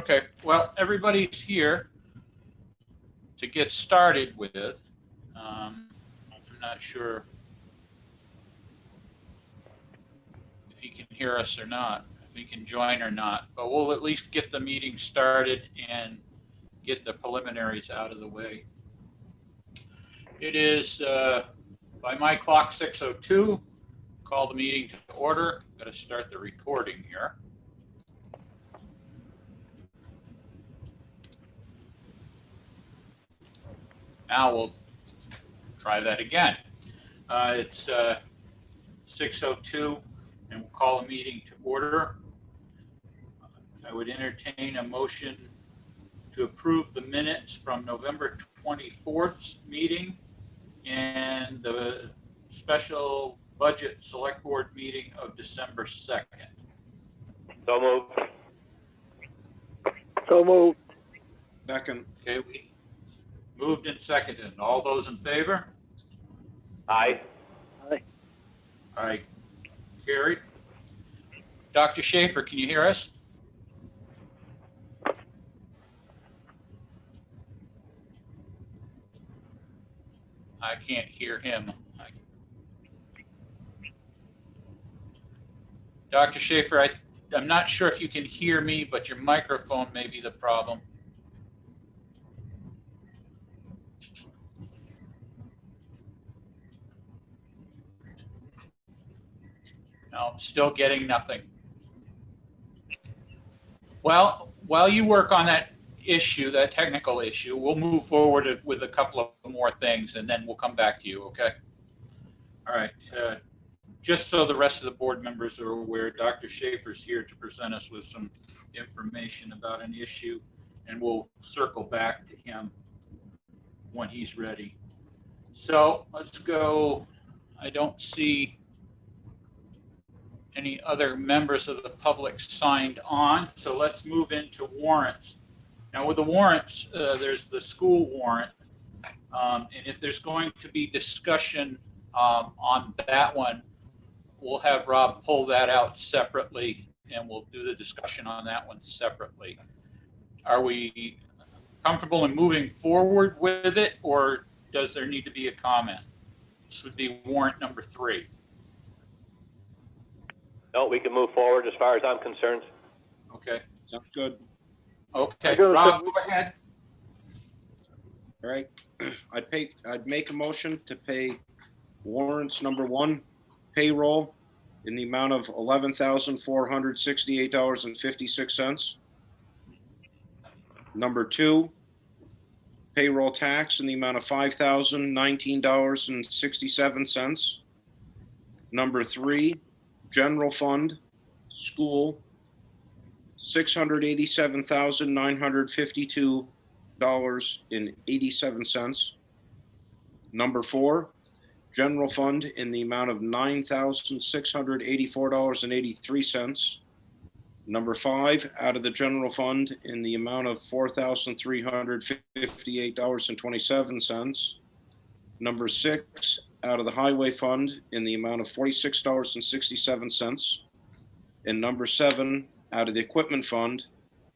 Okay, well, everybody's here to get started with. I'm not sure if he can hear us or not, if he can join or not, but we'll at least get the meeting started and get the preliminaries out of the way. It is, by my clock, 6:02. Call the meeting to order. Got to start the recording here. Now we'll try that again. It's 6:02, and we'll call the meeting to order. I would entertain a motion to approve the minutes from November 24th meeting and the special budget select board meeting of December 2nd. So moved. So moved. Second. Okay, we moved and seconded. All those in favor? Aye. Aye. Aye. Carried. Dr. Schaefer, can you hear us? I can't hear him. Dr. Schaefer, I'm not sure if you can hear me, but your microphone may be the problem. No, still getting nothing. Well, while you work on that issue, that technical issue, we'll move forward with a couple of more things and then we'll come back to you, okay? All right. Just so the rest of the board members are aware, Dr. Schaefer's here to present us with some information about an issue, and we'll circle back to him when he's ready. So let's go. I don't see any other members of the public signed on, so let's move into warrants. Now with the warrants, there's the school warrant, and if there's going to be discussion on that one, we'll have Rob pull that out separately and we'll do the discussion on that one separately. Are we comfortable in moving forward with it, or does there need to be a comment? This would be warrant number 3. No, we can move forward as far as I'm concerned. Okay. Sounds good. Okay, Rob, go ahead. All right. I'd make a motion to pay warrants number 1, payroll, in the amount of $11,468.56. Number 2, payroll tax in the amount of $5,019.67. Number 3, general fund, school, $687,952.87. Number 4, general fund in the amount of $9,684.83. Number 5, out of the general fund in the amount of $4,358.27. Number 6, out of the highway fund in the amount of $46.67. And number 7, out of the equipment fund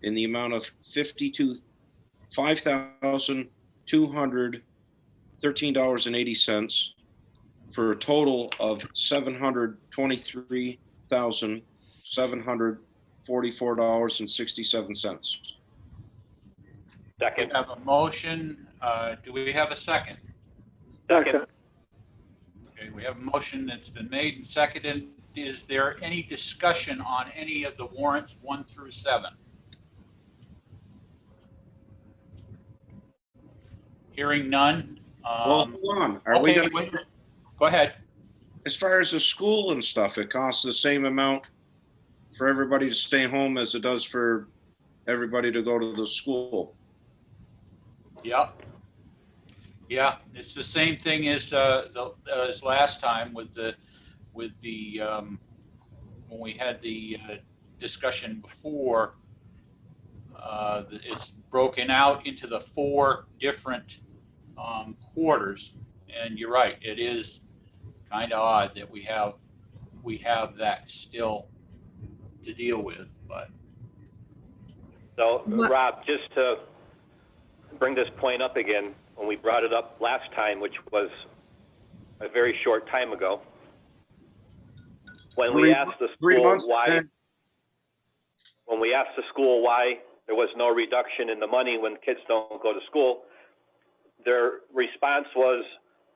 in the amount of $5,213.80, for a total of $723,744.67. Second. We have a motion. Do we have a second? Second. Okay, we have a motion that's been made and seconded. Is there any discussion on any of the warrants 1 through 7? Hearing none. Well, hold on. Are we Okay, going to, go ahead. as far as the school and stuff, it costs the same amount for everybody to stay home as it does for everybody to go to the school? Yep. Yeah, it's the same thing as as last time with the when we had the discussion before. It's broken out into the 4 different quarters, and you're right. It is kind of odd that we have that still to deal with, but So, What- Rob, just to bring this point up again, when we brought it up last time, which was a very short time ago, when we asked the 3 school months. why, when we asked the school why there was no reduction in the money when kids don't go to school, their response was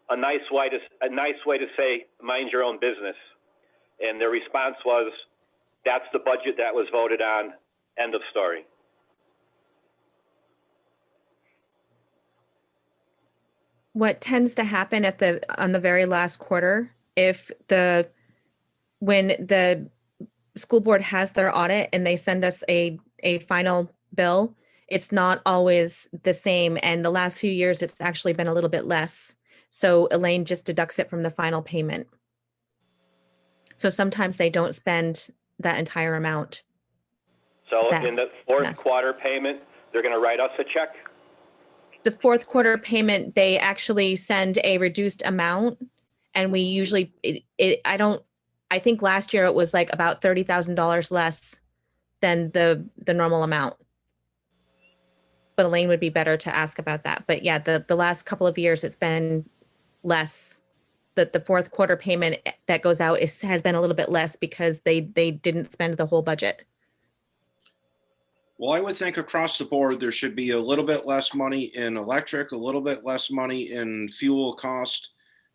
a nice way to say, mind your own business. And their response was, that's the budget that was voted on, end of story. What tends to happen on the very last quarter, when the school board has their audit and they send us a final bill, it's not always the same. And the last few years, it's actually been a little bit less. So Elaine just deducts it from the final payment. So sometimes they don't spend that entire amount. So That- in the fourth yes. quarter payment, they're going to write us a check? The fourth quarter payment, they actually send a reduced amount, and we usually, I think last year it was like about $30,000 less than the normal amount. But Elaine would be better to ask about that. But yeah, the last couple of years, it's been less. The fourth quarter payment that goes out has been a little bit less because they didn't spend the whole budget. Well, I would think across the board, there should be a little bit less money in electric, a little bit less money in fuel cost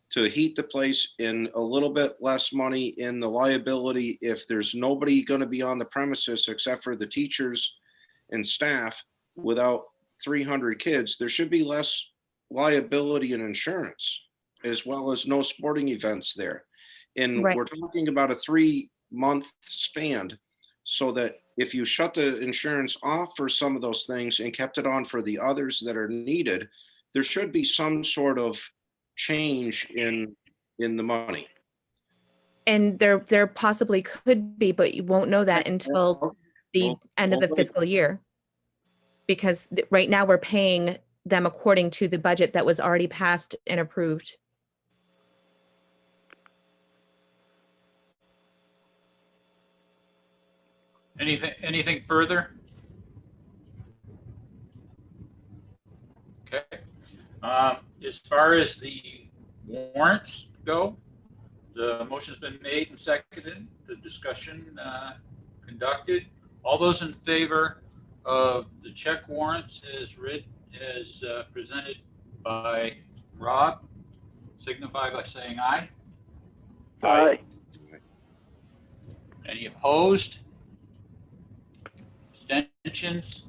to heat the place, and a little bit less money in the liability if there's nobody going to be on the premises except for the teachers and staff without 300 kids. There should be less liability and insurance, as well as no sporting events there. And Right. we're talking about a 3-month span, so that if you shut the insurance off for some of those things and kept it on for the others that are needed, there should be some sort of change in the money. And there possibly could be, but you won't know that until the Well, end of the well, fiscal year. Because right now we're paying them according to the budget that was already passed and approved. Anything further? Okay. As far as the warrants go, the motion's been made and seconded, the discussion conducted. All those in favor of the check warrants as presented by Rob, signify by saying aye. Aye. Any opposed? Abstentions?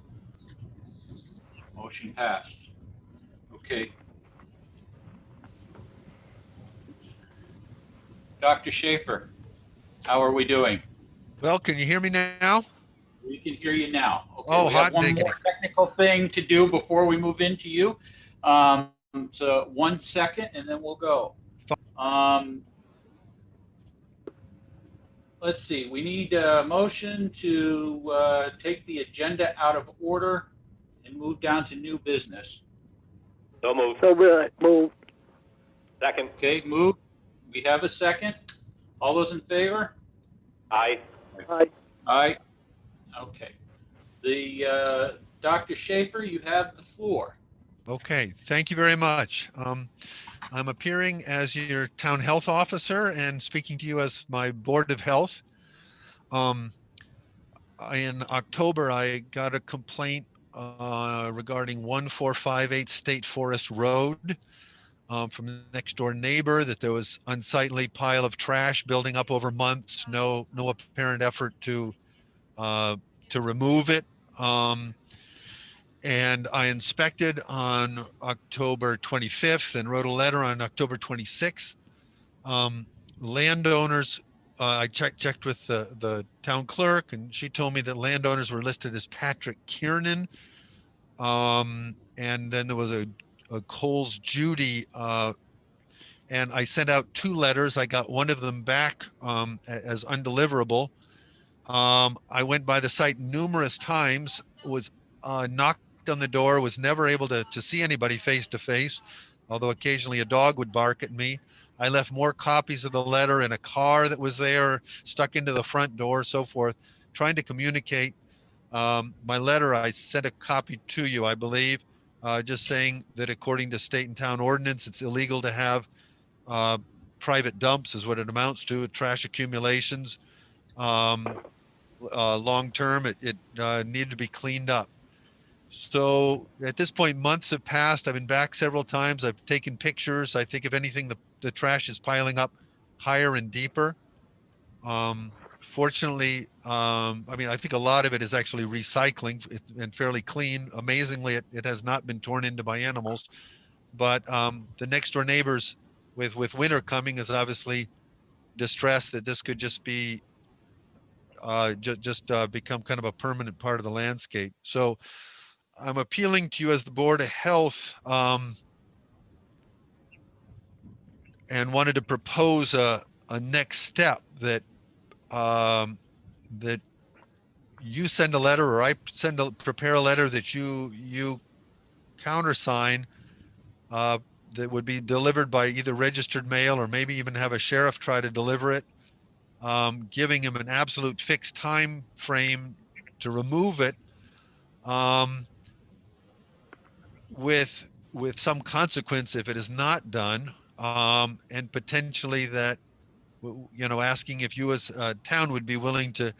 Motion passed. Okay. Dr. Schaefer, how are we doing? Well, can you hear me now? We can hear you now. Okay, Oh, we have hot one diggity. more technical thing to do before we move into you. So 1 second and then we'll go. Let's see, we need a motion to take the agenda out of order and move down to new business. So moved. So move. Second. Okay, move. We have a second. All those in favor? Aye. Aye. Aye. Okay. The Dr. Schaefer, you have the floor. Okay, thank you very much. I'm appearing as your town health officer and speaking to you as my board of health. In October, I got a complaint regarding 1458 State Forest Road from the next door neighbor that there was unsightly pile of trash building up over months. No apparent effort to remove it. And I inspected on October 25th and wrote a letter on October 26th. Landowners, I checked with the town clerk, and she told me that landowners were listed as Patrick Kiernan. And then there was a Coles Judy, and I sent out 2 letters. I got one of them back as undeliverable. I went by the site numerous times, was knocked on the door, was never able to see anybody face to face, although occasionally a dog would bark at me. I left more copies of the letter in a car that was there, stuck into the front door, so forth, trying to communicate. My letter, I sent a copy to you, I believe, just saying that according to state and town ordinance, it's illegal to have private dumps is what it amounts to, trash accumulations. Long term, it needed to be cleaned up. So at this point, months have passed. I've been back several times. I've taken pictures. I think if anything, the trash is piling up higher and deeper. Fortunately, I mean, I think a lot of it is actually recycling and fairly clean. Amazingly, it has not been torn into by animals. But the next door neighbors with winter coming is obviously distressed that this could just be become kind of a permanent part of the landscape. So I'm appealing to you as the Board of Health and wanted to propose a next step that that you send a letter or I prepare a letter that you countersign that would be delivered by either registered mail or maybe even have a sheriff try to deliver it, giving him an absolute fixed time frame to remove it, with some consequence if it is not done, and potentially that, you know, asking if you as a town would be willing to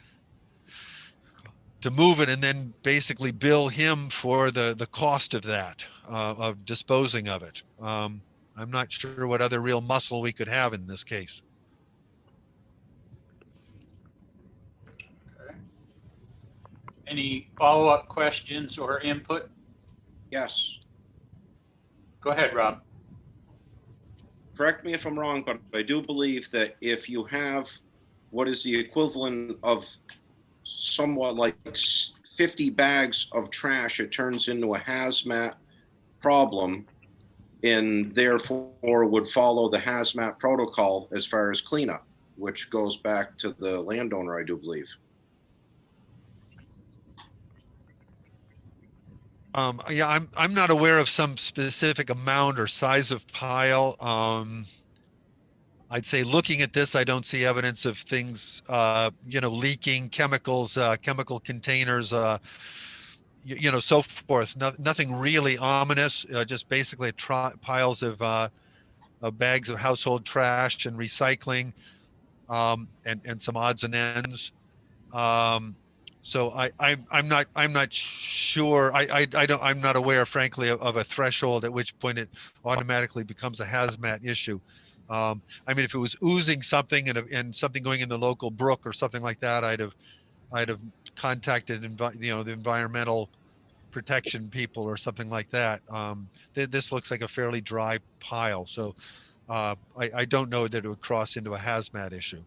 move it and then basically bill him for the cost of that, of disposing of it. I'm not sure what other real muscle we could have in this case. Okay. Any follow-up questions or input? Yes. Go ahead, Rob. Correct me if I'm wrong, but I do believe that if you have what is the equivalent of somewhat like 50 bags of trash, it turns into a hazmat problem and therefore would follow the hazmat protocol as far as cleanup, which goes back to the landowner, I do believe. Yeah, I'm not aware of some specific amount or size of pile. I'd say looking at this, I don't see evidence of things, you know, leaking chemicals, chemical containers, you know, so forth. Nothing really ominous, just basically piles of bags of household trash and recycling, and some odds and ends. So I'm not sure. I'm not aware, frankly, of a threshold at which point it automatically becomes a hazmat issue. I mean, if it was oozing something and something going in the local brook or something like that, I'd have contacted, you know, the environmental protection people or something like that. This looks like a fairly dry pile, so I don't know that it would cross into a hazmat issue.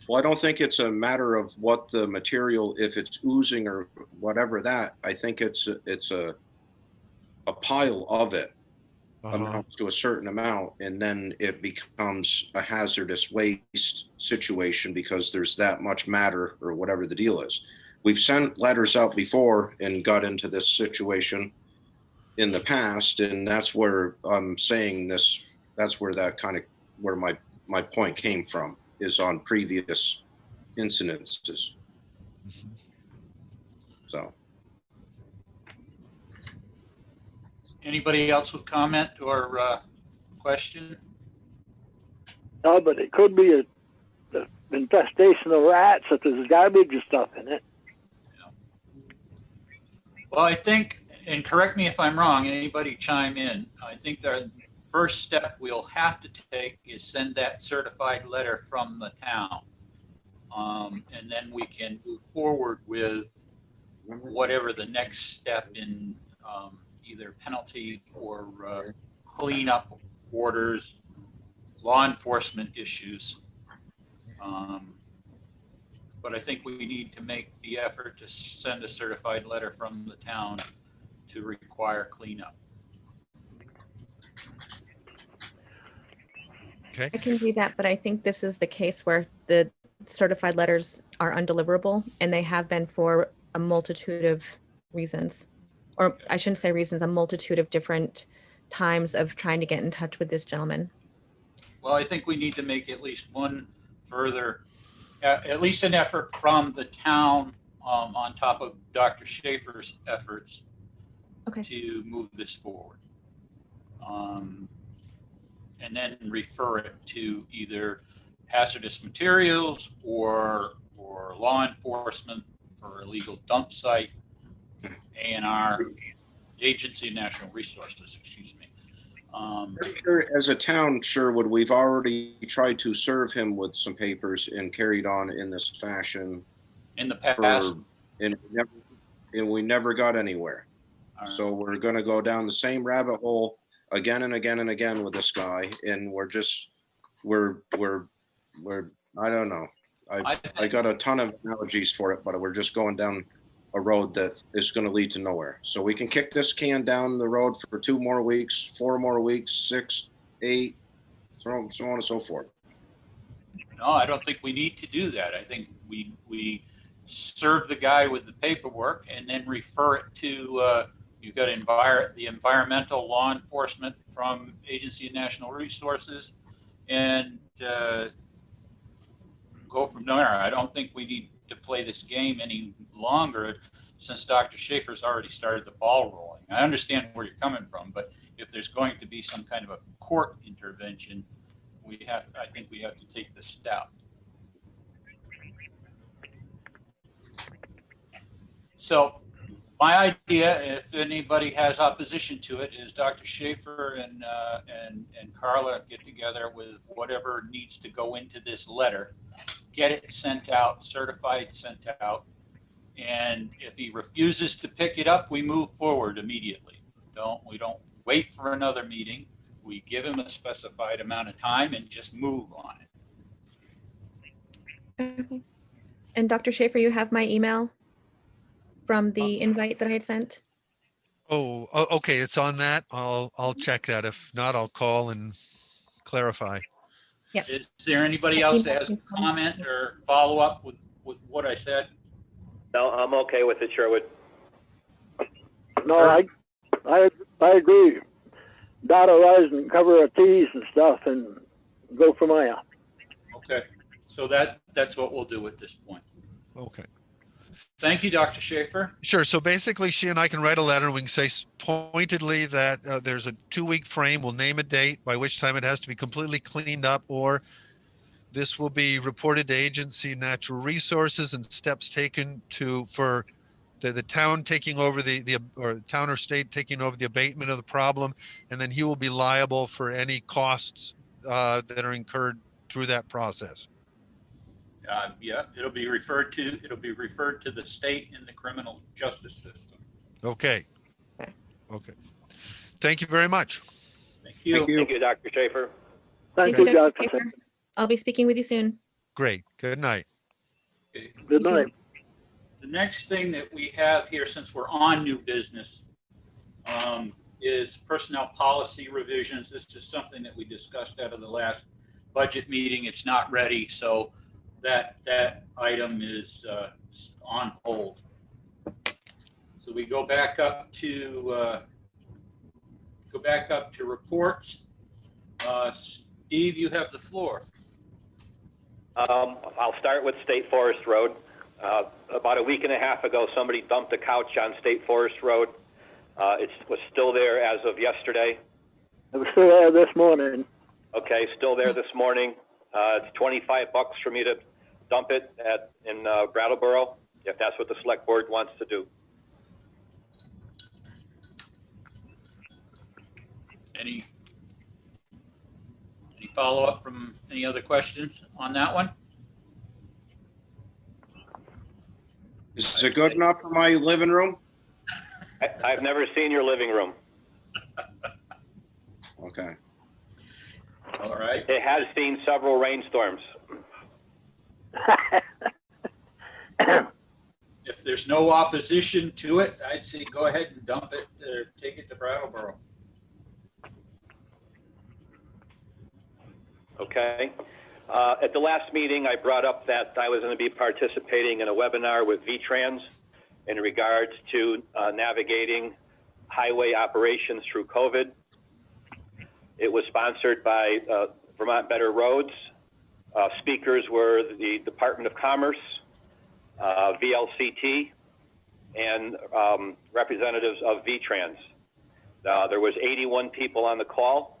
Well, I don't think it's a matter of what the material, if it's oozing or whatever that, I think it's a pile of it amounts to a certain amount, and then it becomes a hazardous waste situation because there's that much matter or whatever the deal is. We've sent letters out before and got into this situation in the past, and that's where I'm saying this, that's where that kind of, where my point came from, is on previous incidences. So. Anybody else with comment or question? No, but it could be a infestation of rats if there's garbage and stuff in it. Well, I think, and correct me if I'm wrong, anybody chime in, I think the first step we'll have to take is send that certified letter from the town. And then we can move forward with whatever the next step in either penalty or cleanup orders, law enforcement issues. But I think we need to make the effort to send a certified letter from the town to require cleanup. Okay. I can do that, but I think this is the case where the certified letters are undeliverable, and they have been for a multitude of reasons, or I shouldn't say reasons, a multitude of different times of trying to get in touch with this gentleman. Well, I think we need to make at least one further, at least an effort from the town on top of Dr. Schaefer's efforts Okay. to move this forward. And then refer it to either hazardous materials or law enforcement for illegal dump site, A&R, Agency of National Resources, excuse me. Sure, as a town, Sherwood, we've already tried to serve him with some papers and carried on in this fashion In the past, and we never got anywhere. So we're gonna go down the same rabbit hole again and again and again with this guy, and we're I don't know. I got a ton of analogies for it, but we're just going down a road that is going to lead to nowhere. So we can kick this can down the road for 2 more weeks, 4 more weeks, 6, 8, so on and so forth. No, I don't think we need to do that. I think we serve the guy with the paperwork and then refer it to, you've got the environmental law enforcement from Agency of National Resources, and go from there. I don't think we need to play this game any longer since Dr. Schaefer's already started the ball rolling. I understand where you're coming from, but if there's going to be some kind of a court intervention, I think we have to take the step. So my idea, if anybody has opposition to it, is Dr. Schaefer and Carla get together with whatever needs to go into this letter, get it sent out, certified, sent out. And if he refuses to pick it up, we move forward immediately. We don't wait for another meeting. We give him a specified amount of time and just move on it. Okay. And Dr. Schaefer, you have my email from the invite that I had sent? Oh, okay, it's on that. I'll check that. If not, I'll call and clarify. Yeah. Is there anybody else that has a comment or follow up with what I said? No, I'm okay with it, Sherwood. No, I agree. Dot our I's and cover our T's and stuff and go from there. Okay, so that's what we'll do at this point. Okay. Thank you, Dr. Schaefer. Sure. So basically, she and I can write a letter and we can say pointedly that there's a 2-week frame. We'll name a date by which time it has to be completely cleaned up, or this will be reported to Agency of Natural Resources and steps taken for the town taking over or town or state taking over the abatement of the problem, and then he will be liable for any costs that are incurred through that process. Yeah, it'll be referred to the state and the criminal justice system. Okay. Okay. Thank you very much. Thank you. Thank you, Dr. Schaefer. Thank you, Dr. Dr. Schaefer. I'll be speaking with you soon. Great. Good night. Okay. Good night. The next thing that we have here, since we're on new business, is personnel policy revisions. This is something that we discussed out of the last budget meeting. It's not ready, so that item is on hold. So we go back up to reports. Steve, you have the floor. I'll start with State Forest Road. About a week and a half ago, somebody dumped a couch on State Forest Road. It was still there as of yesterday. It was still there this morning. Okay, still there this morning. It's $25 for me to dump it in Brattleboro, if that's what the select board wants to do. Any follow-up from any other questions on that one? Is it good enough for my living room? I've never seen your living room. Okay. All right. It has seen several rainstorms. If there's no opposition to it, I'd say go ahead and dump it, take it to Brattleboro. Okay. At the last meeting, I brought up that I was going to be participating in a webinar with VTrans in regards to navigating highway operations through COVID. It was sponsored by Vermont Better Roads. Speakers were the Department of Commerce, VLCT, and representatives of VTrans. There was 81 people on the call.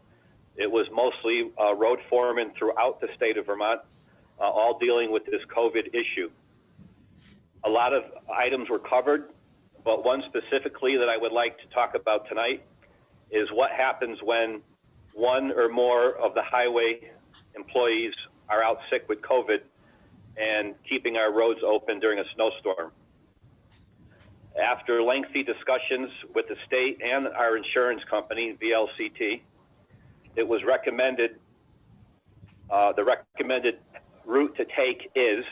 It was mostly road foremen throughout the state of Vermont, all dealing with this COVID issue. A lot of items were covered, but one specifically that I would like to talk about tonight is what happens when one or more of the highway employees are out sick with COVID and keeping our roads open during a snowstorm. After lengthy discussions with the state and our insurance company, VLCT, it was recommended, the recommended route to take is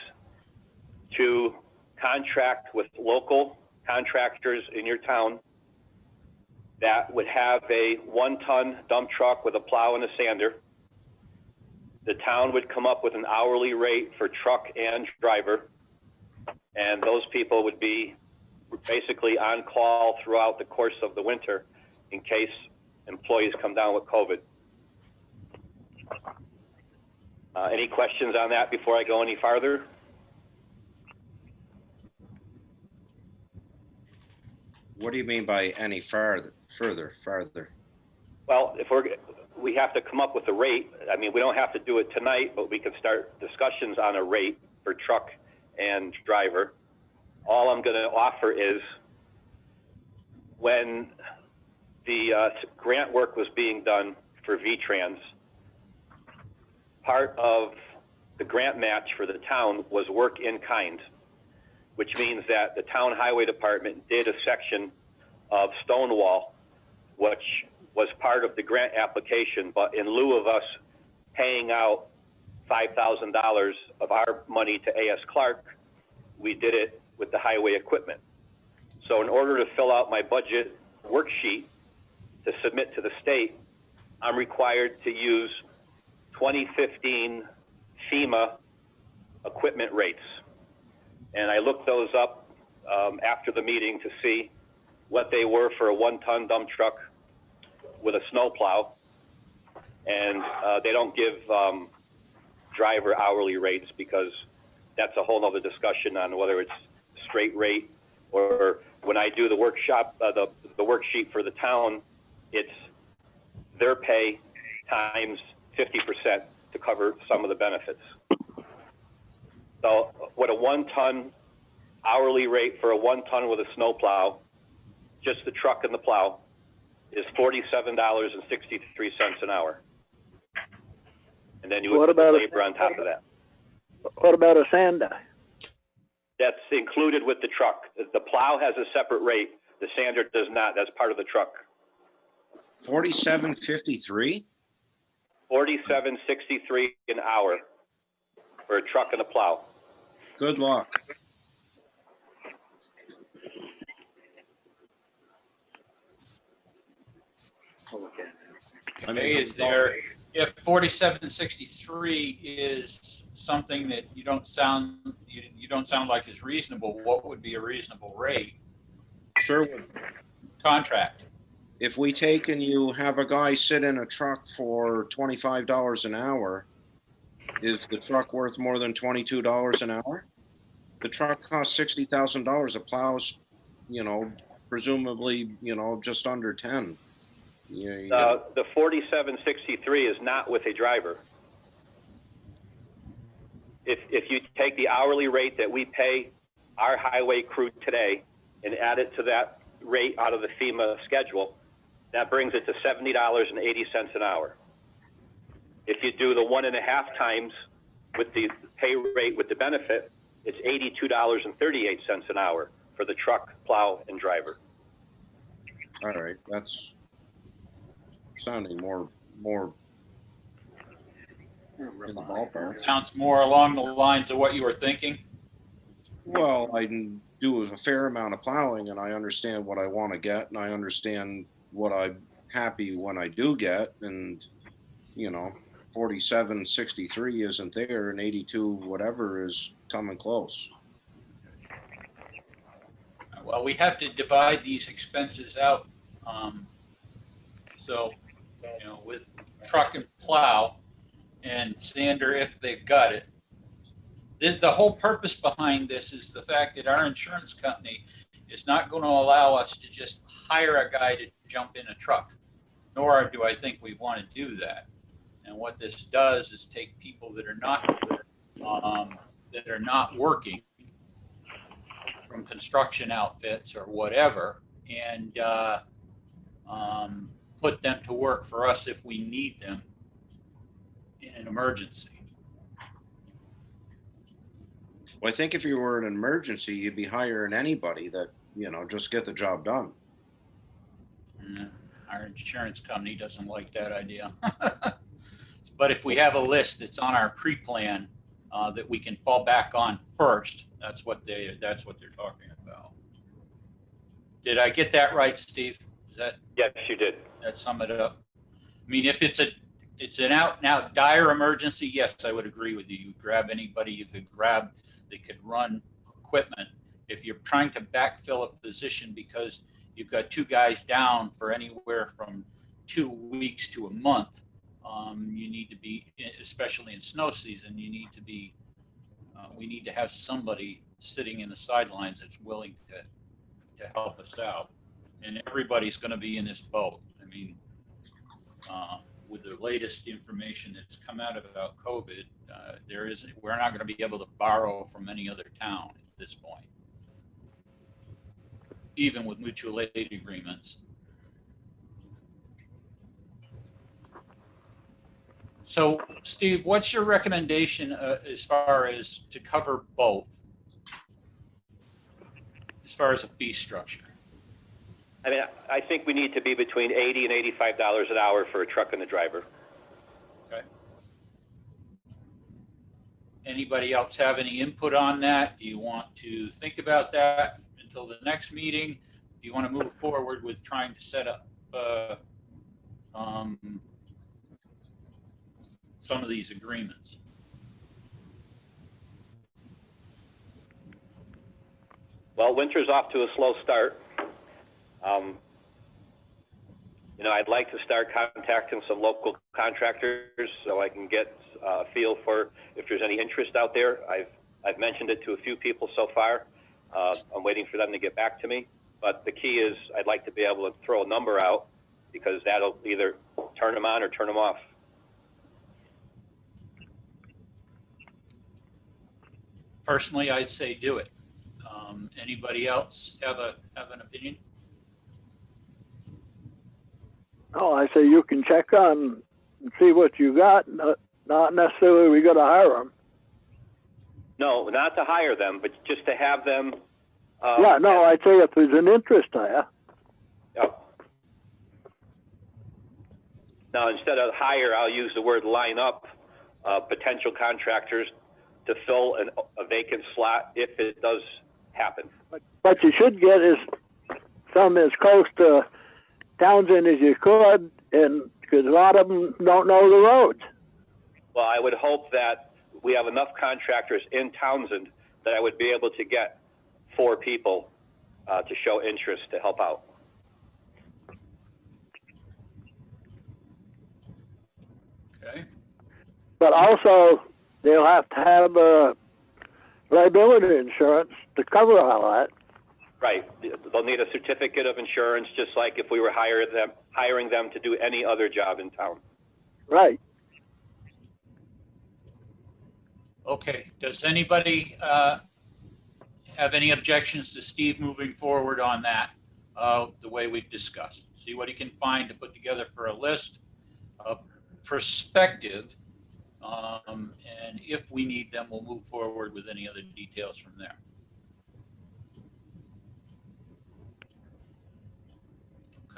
to contract with local contractors in your town that would have a 1-ton dump truck with a plow and a sander. The town would come up with an hourly rate for truck and driver, and those people would be basically on call throughout the course of the winter in case employees come down with COVID. Any questions on that before I go any farther? What do you mean by any farther? Well, if we have to come up with a rate. I mean, we don't have to do it tonight, but we can start discussions on a rate for truck and driver. All I'm going to offer is when the grant work was being done for VTrans, part of the grant match for the town was work in kind, which means that the town highway department did a section of stone wall, which was part of the grant application, but in lieu of us paying out $5,000 of our money to A.S. Clerk, we did it with the highway equipment. So in order to fill out my budget worksheet to submit to the state, I'm required to use 2015 FEMA equipment rates. And I looked those up after the meeting to see what they were for a 1-ton dump truck with a snowplow. And they don't give driver hourly rates because that's a whole other discussion on whether it's straight rate or when I do the workshop, the worksheet for the town, it's their pay times 50% to cover some of the benefits. So what a 1-ton hourly rate for a 1-ton with a snowplow, just the truck and the plow, is $47.63 an hour. And then you would put the labor on top of that. What about a sander? That's included with the truck. The plow has a separate rate. The sander does not. That's part of the truck. $47.53? $47.63 an hour for a truck and a plow. Good luck. I mean, Is there, if 47.63 is something that you don't sound like is reasonable, what would be a reasonable rate? Sure. Contract. If we take and you have a guy sit in a truck for $25 an hour, is the truck worth more than $22 an hour? The truck costs $60,000. The plow's, presumably, just under 10. The 47.63 is not with a driver. If you take the hourly rate that we pay our highway crew today and add it to that rate out of the FEMA schedule, that brings it to $70.80 an hour. If you do the 1.5 times with the pay rate with the benefit, it's $82.38 an hour for the truck, plow, and driver. All right, that's sounding more in the ballpark. Sounds more along the lines of what you were thinking. Well, I do a fair amount of plowing, and I understand what I want to get, and I understand what I'm happy when I do get, and 47.63 isn't there, and 82 whatever is coming close. Well, we have to divide these expenses out. So, with truck and plow and sander, if they've got it, The whole purpose behind this is the fact that our insurance company is not going to allow us to just hire a guy to jump in a truck, nor do I think we want to do that. And what this does is take people that are not working from construction outfits or whatever, and put them to work for us if we need them in an emergency. Well, I think if you were an emergency, you'd be hiring anybody that, just get the job done. Our insurance company doesn't like that idea. But if we have a list that's on our pre-plan that we can fall back on first, that's what they're talking about. Did I get that right, Steve? Is that? Yes, you did. That sum it up? I mean, if it's an out and out dire emergency, yes, I would agree with you. You grab anybody you could grab that could run equipment. If you're trying to backfill a position because you've got two guys down for anywhere from 2 weeks to a month, you need to be, especially in snow season, we need to have somebody sitting in the sidelines that's willing to help us out. And everybody's going to be in this boat. I mean, with the latest information that's come out about COVID, we're not going to be able to borrow from any other town at this point, even with mutual aid agreements. So, Steve, what's your recommendation as far as to cover both, as far as a fee structure? I mean, I think we need to be between $80 and $85 an hour for a truck and a driver. Okay. Anybody else have any input on that? Do you want to think about that until the next meeting? Do you want to move forward with trying to set up some of these agreements? Well, winter's off to a slow start. I'd like to start contacting some local contractors so I can get a feel for if there's any interest out there. I've mentioned it to a few people so far. I'm waiting for them to get back to me. But the key is I'd like to be able to throw a number out because that'll either turn them on or turn them off. Personally, I'd say do it. Anybody else have an opinion? Oh, I say you can check on and see what you got. Not necessarily we got to hire them. No, not to hire them, but just to have them. Yeah, no, I'd say if there's an interest there. Yep. Now, instead of hire, I'll use the word line up potential contractors to fill a vacant slot if it does happen. But you should get some as close to Townshend as you could, and because a lot of them don't know the roads. Well, I would hope that we have enough contractors in Townshend that I would be able to get 4 people to show interest to help out. Okay. But also, they'll have to have liability insurance to cover all that. Right. They'll need a certificate of insurance, just like if we were hiring them to do any other job in town. Right. Okay. Does anybody have any objections to Steve moving forward on that, the way we've discussed? See what he can find to put together for a list of prospective, and if we need them, we'll move forward with any other details from there.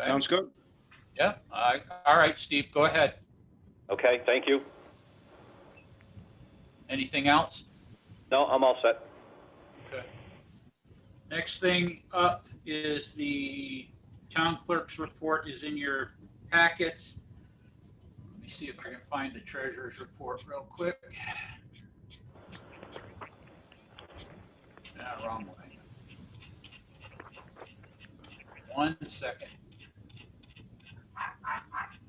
Okay. Sounds good. Yeah. All right, Steve, go ahead. Okay, thank you. Anything else? No, I'm all set. Okay. Next thing up is the town clerk's report is in your packets. Let me see if I can find the treasurer's report real quick. Wrong way. 1 second.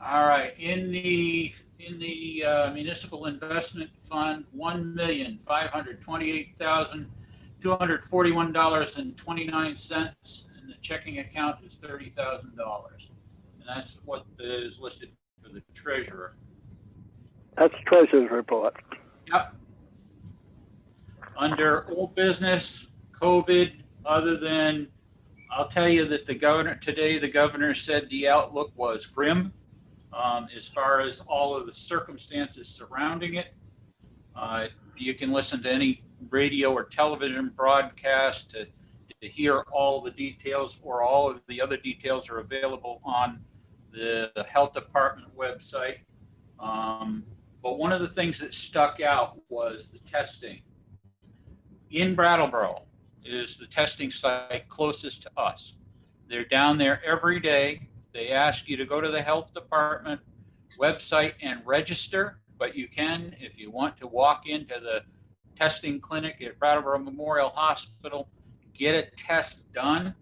All right, in the in the municipal investment fund, $1,528,241.29, and the checking account is $30,000. And that's what is listed for the treasurer. That's treasurer's report. Yep. Under old business, COVID, other than, I'll tell you that the governor said the outlook was grim as far as all of the circumstances surrounding it. You can listen to any radio or television broadcast to hear all the details, or all of the other details are available on the health department website. But one of the things that stuck out was the testing. In Brattleboro is the testing site closest to us. They're down there every day. They ask you to go to the health department website and register, but you can, if you want to walk into the testing clinic at Brattleboro Memorial Hospital, get a test done.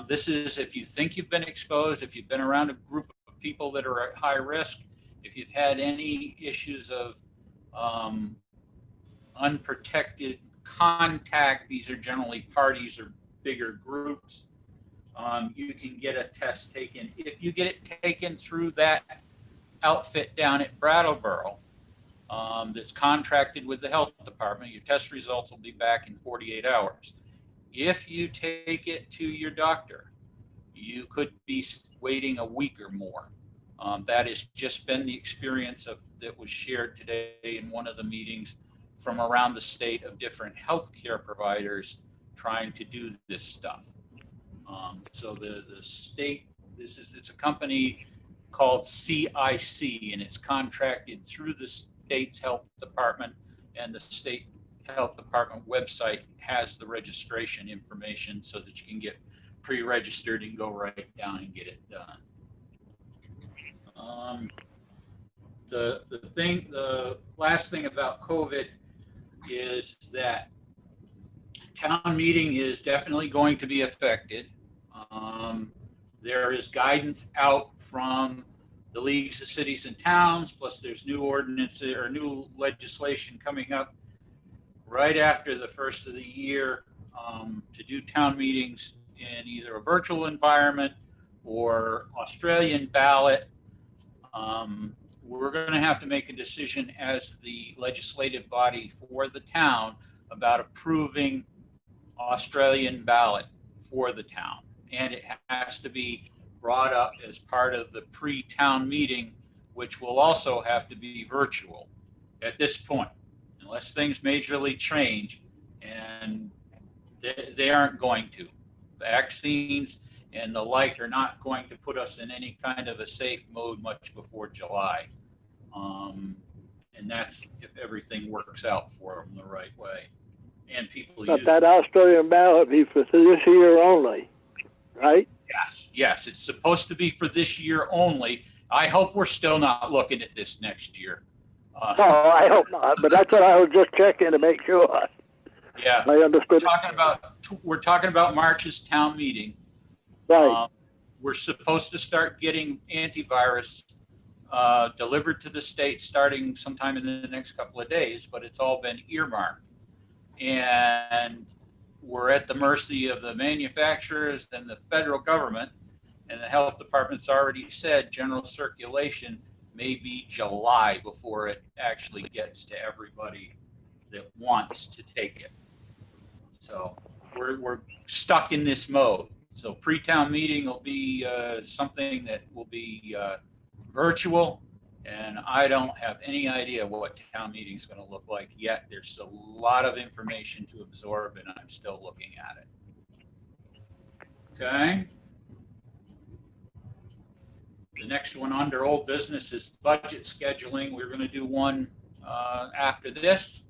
This is if you think you've been exposed, if you've been around a group of people that are at high risk, if you've had any issues of unprotected contact, these are generally parties or bigger groups, you can get a test taken. If you get it taken through that outfit down at Brattleboro that's contracted with the health department, your test results will be back in 48 hours. If you take it to your doctor, you could be waiting a week or more. That has just been the experience that was shared today in one of the meetings from around the state of different healthcare providers trying to do this stuff. So the state, it's a company called CIC, and it's contracted through the state's health department, and the state health department website has the registration information so that you can get pre-registered and go right down and get it done. The last thing about COVID is that town meeting is definitely going to be affected. There is guidance out from the leagues of cities and towns, plus there's new ordinances or new legislation coming up right after the first of the year to do town meetings in either a virtual environment or Australian ballot. We're going to have to make a decision as the legislative body for the town about approving Australian ballot for the town. And it has to be brought up as part of the pre-town meeting, which will also have to be virtual at this point, unless things majorly change, and they aren't going to. Vaccines and the like are not going to put us in any kind of a safe mode much before July. And that's if everything works out for them the right way. And people But use that Australian ballot be for this year only, right? Yes, it's supposed to be for this year only. I hope we're still not looking at this next year. No, I hope not, but that's what I was just checking to make sure. Yeah, I understood. we're talking about March's town meeting. Right. We're supposed to start getting antivirus delivered to the state starting sometime in the next couple of days, but it's all been earmarked. And we're at the mercy of the manufacturers and the federal government, and the health department's already said general circulation may be July before it actually gets to everybody that wants to take it. So we're stuck in this mode. So pre-town meeting will be something that will be virtual, and I don't have any idea what town meeting is going to look like yet. There's a lot of information to absorb, and I'm still looking at it. Okay. The next one under old business is budget scheduling. We're going to do one after this,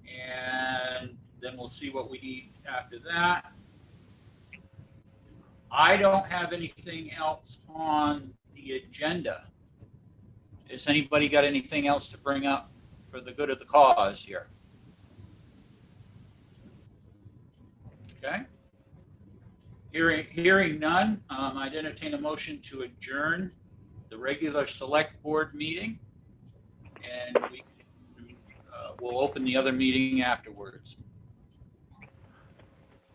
and then we'll see what we need after that. I don't have anything else on the agenda. Has anybody got anything else to bring up for the good of the cause here? Okay. Hearing none, I'd entertain a motion to adjourn the regular select board meeting and we'll open the other meeting afterwards.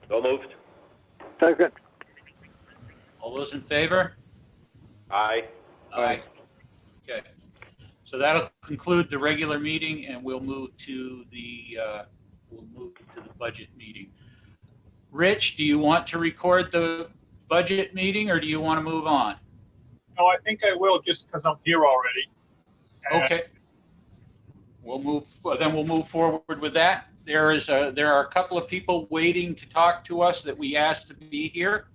So moved. Second. All those in favor? Aye. Aye. Okay. So that'll conclude the regular meeting, and we'll move to the budget meeting. Rich, do you want to record the budget meeting, or do you want to move on? No, I think I will, just because I'm here already. And Okay. We'll move forward with that. There are a couple of people waiting to talk to us that we asked to be here.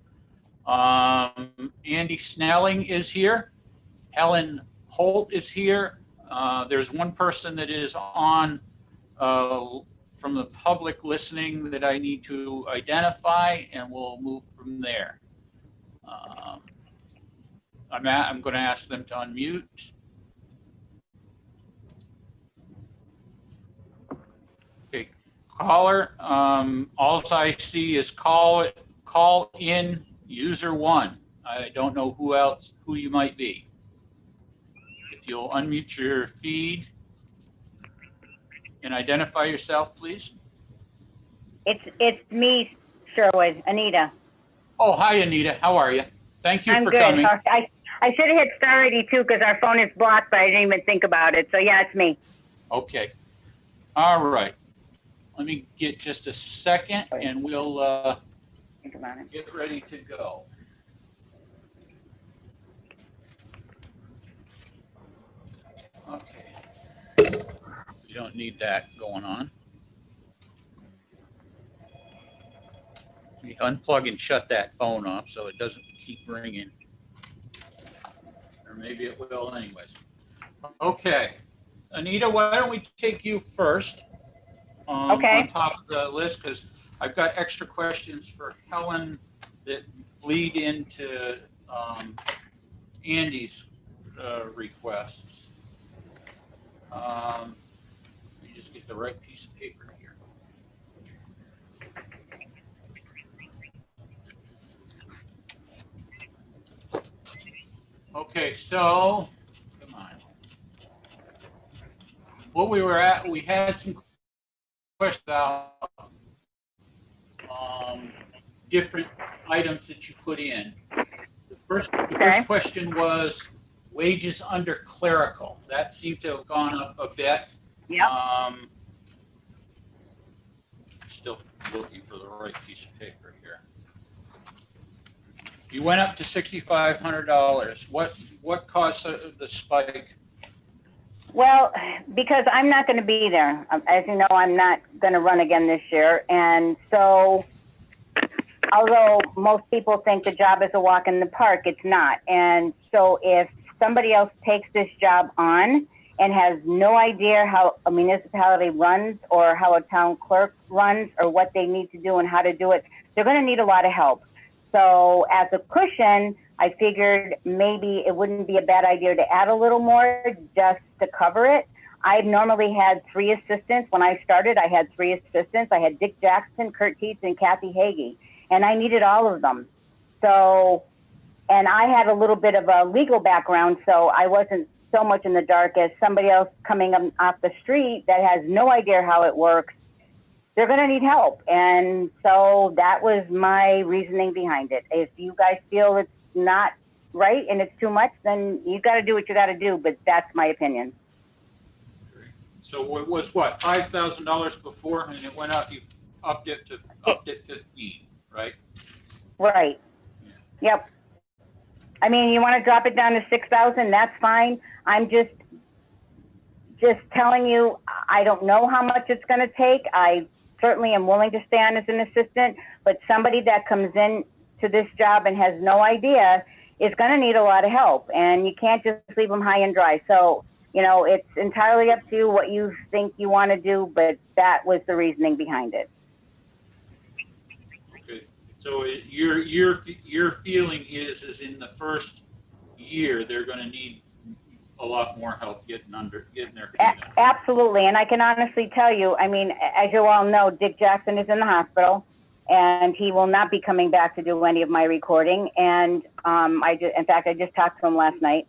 Andy Snelling is here. Helen Holt is here. There's one person that is on from the public listening that I need to identify, and we'll move from there. I'm going to ask them to unmute. Okay, caller. All I see is call in user 1. I don't know who you might be. If you'll unmute your feed and identify yourself, please. It's me, Sherwood, Anita. Oh, hi, Anita. How are you? Thank you I'm for good. coming. I should have hit star 82 because our phone is blocked, but I didn't even think about it. So yeah, it's me. Okay. All right. Let me get just a second, and we'll Think about it. get ready to go. Okay. You don't need that going on. You unplug and shut that phone off so it doesn't keep ringing. Or maybe it will anyways. Okay. Anita, why don't we take you first Okay. on top of the list, because I've got extra questions for Helen that lead into Andy's requests. Let me just get the right piece of paper here. Okay, so come on. What we were at, we had some questions about different items that you put in. The first question was wages under clerical. That seemed to have gone up a bit. Yep. Still looking for the right piece of paper here. You went up to $6,500. What caused the spike? Well, because I'm not going to be there. As you know, I'm not going to run again this year. And so, although most people think the job is a walk in the park, it's not. And so if somebody else takes this job on and has no idea how a municipality runs or how a town clerk runs or what they need to do and how to do it, they're going to need a lot of help. So as a cushion, I figured maybe it wouldn't be a bad idea to add a little more just to cover it. I've normally had 3 assistants. When I started, I had 3 assistants. I had Dick Jackson, Kurt Teets, and Kathy Hagee, and I needed all of them. So, and I had a little bit of a legal background, so I wasn't so much in the dark as somebody else coming off the street that has no idea how it works. They're going to need help. And so that was my reasoning behind it. If you guys feel it's not right and it's too much, then you got to do what you got to do. But that's my opinion. So it was what, $5,000 before, and it went up, you upped it 15, right? Right. Yeah. Yep. I mean, you want to drop it down to 6,000, that's fine. I'm just telling you, I don't know how much it's going to take. I certainly am willing to stay on as an assistant, but somebody that comes in to this job and has no idea is going to need a lot of help, and you can't just leave them high and dry. So, you know, it's entirely up to you what you think you want to do, but that was the reasoning behind it. Okay. So your feeling is in the first year they're going to need a lot more help getting their feet under. Absolutely, and I can honestly tell you, I mean, as you all know, Dick Jackson is in the hospital, and he will not be coming back to do any of my recording. And in fact, I just talked to him last night.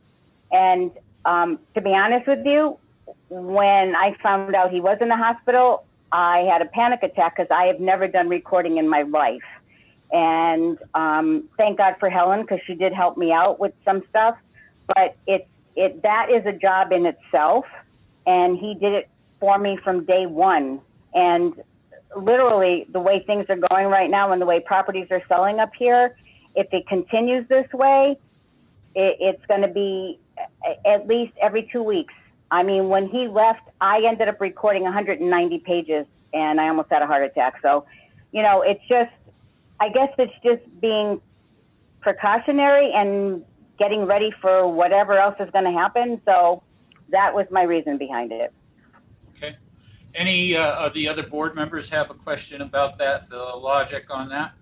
And to be honest with you, when I found out he was in the hospital, I had a panic attack because I have never done recording in my life. And thank God for Helen, because she did help me out with some stuff. But that is a job in itself, and he did it for me from day one. And literally, the way things are going right now and the way properties are selling up here, if it continues this way, it's going to be at least every 2 weeks. I mean, when he left, I ended up recording 190 pages, and I almost had a heart attack. So, you know, it's just, I guess it's just being precautionary and getting ready for whatever else is going to happen. So that was my reason behind it. Okay. Any of the other board members have a question about that, the logic on that?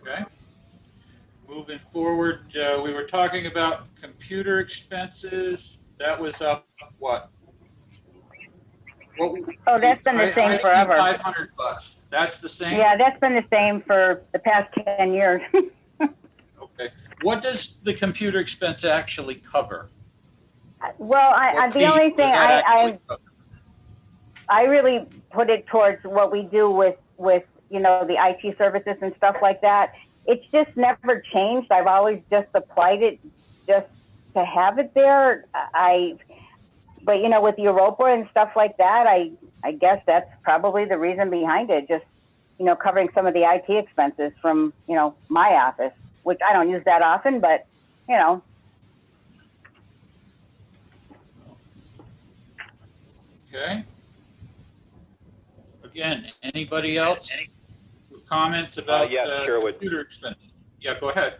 Okay. Moving forward, we were talking about computer expenses. That was up what? Oh, that's been the same forever. $500. That's the same? Yeah, that's been the same for the past 10 years. Okay. What does the computer expense actually cover? Well, the only thing I really put it towards what we do with you know, the IT services and stuff like that. It's just never changed. I've always just applied it just to have it there. But you know, with Europa and stuff like that, I guess that's probably the reason behind it. Just, you know, covering some of the IT expenses from, you know, my office, which I don't use that often, but you know. Okay. Again, anybody else with comments about yeah, sure would. computer expenses? Yeah, go ahead.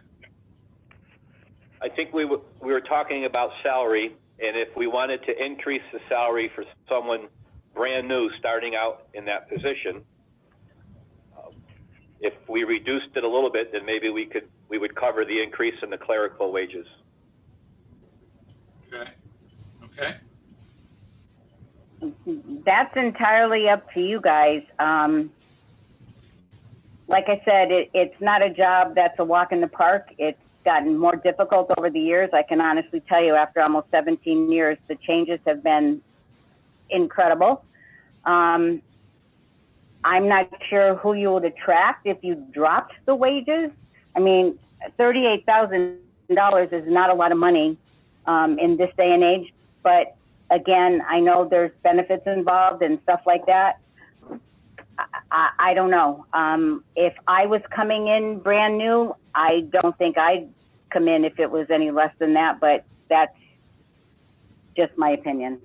I think we were talking about salary, and if we wanted to increase the salary for someone brand new starting out in that position, if we reduced it a little bit, then maybe we would cover the increase in the clerical wages. Okay. Okay. That's entirely up to you guys. Like I said, it's not a job that's a walk in the park. It's gotten more difficult over the years. I can honestly tell you, after almost 17 years, the changes have been incredible. I'm not sure who you would attract if you dropped the wages. I mean, $38,000 is not a lot of money in this day and age, but again, I know there's benefits involved and stuff like that. I don't know. If I was coming in brand new, I don't think I'd come in if it was any less than that, but that's just my opinion.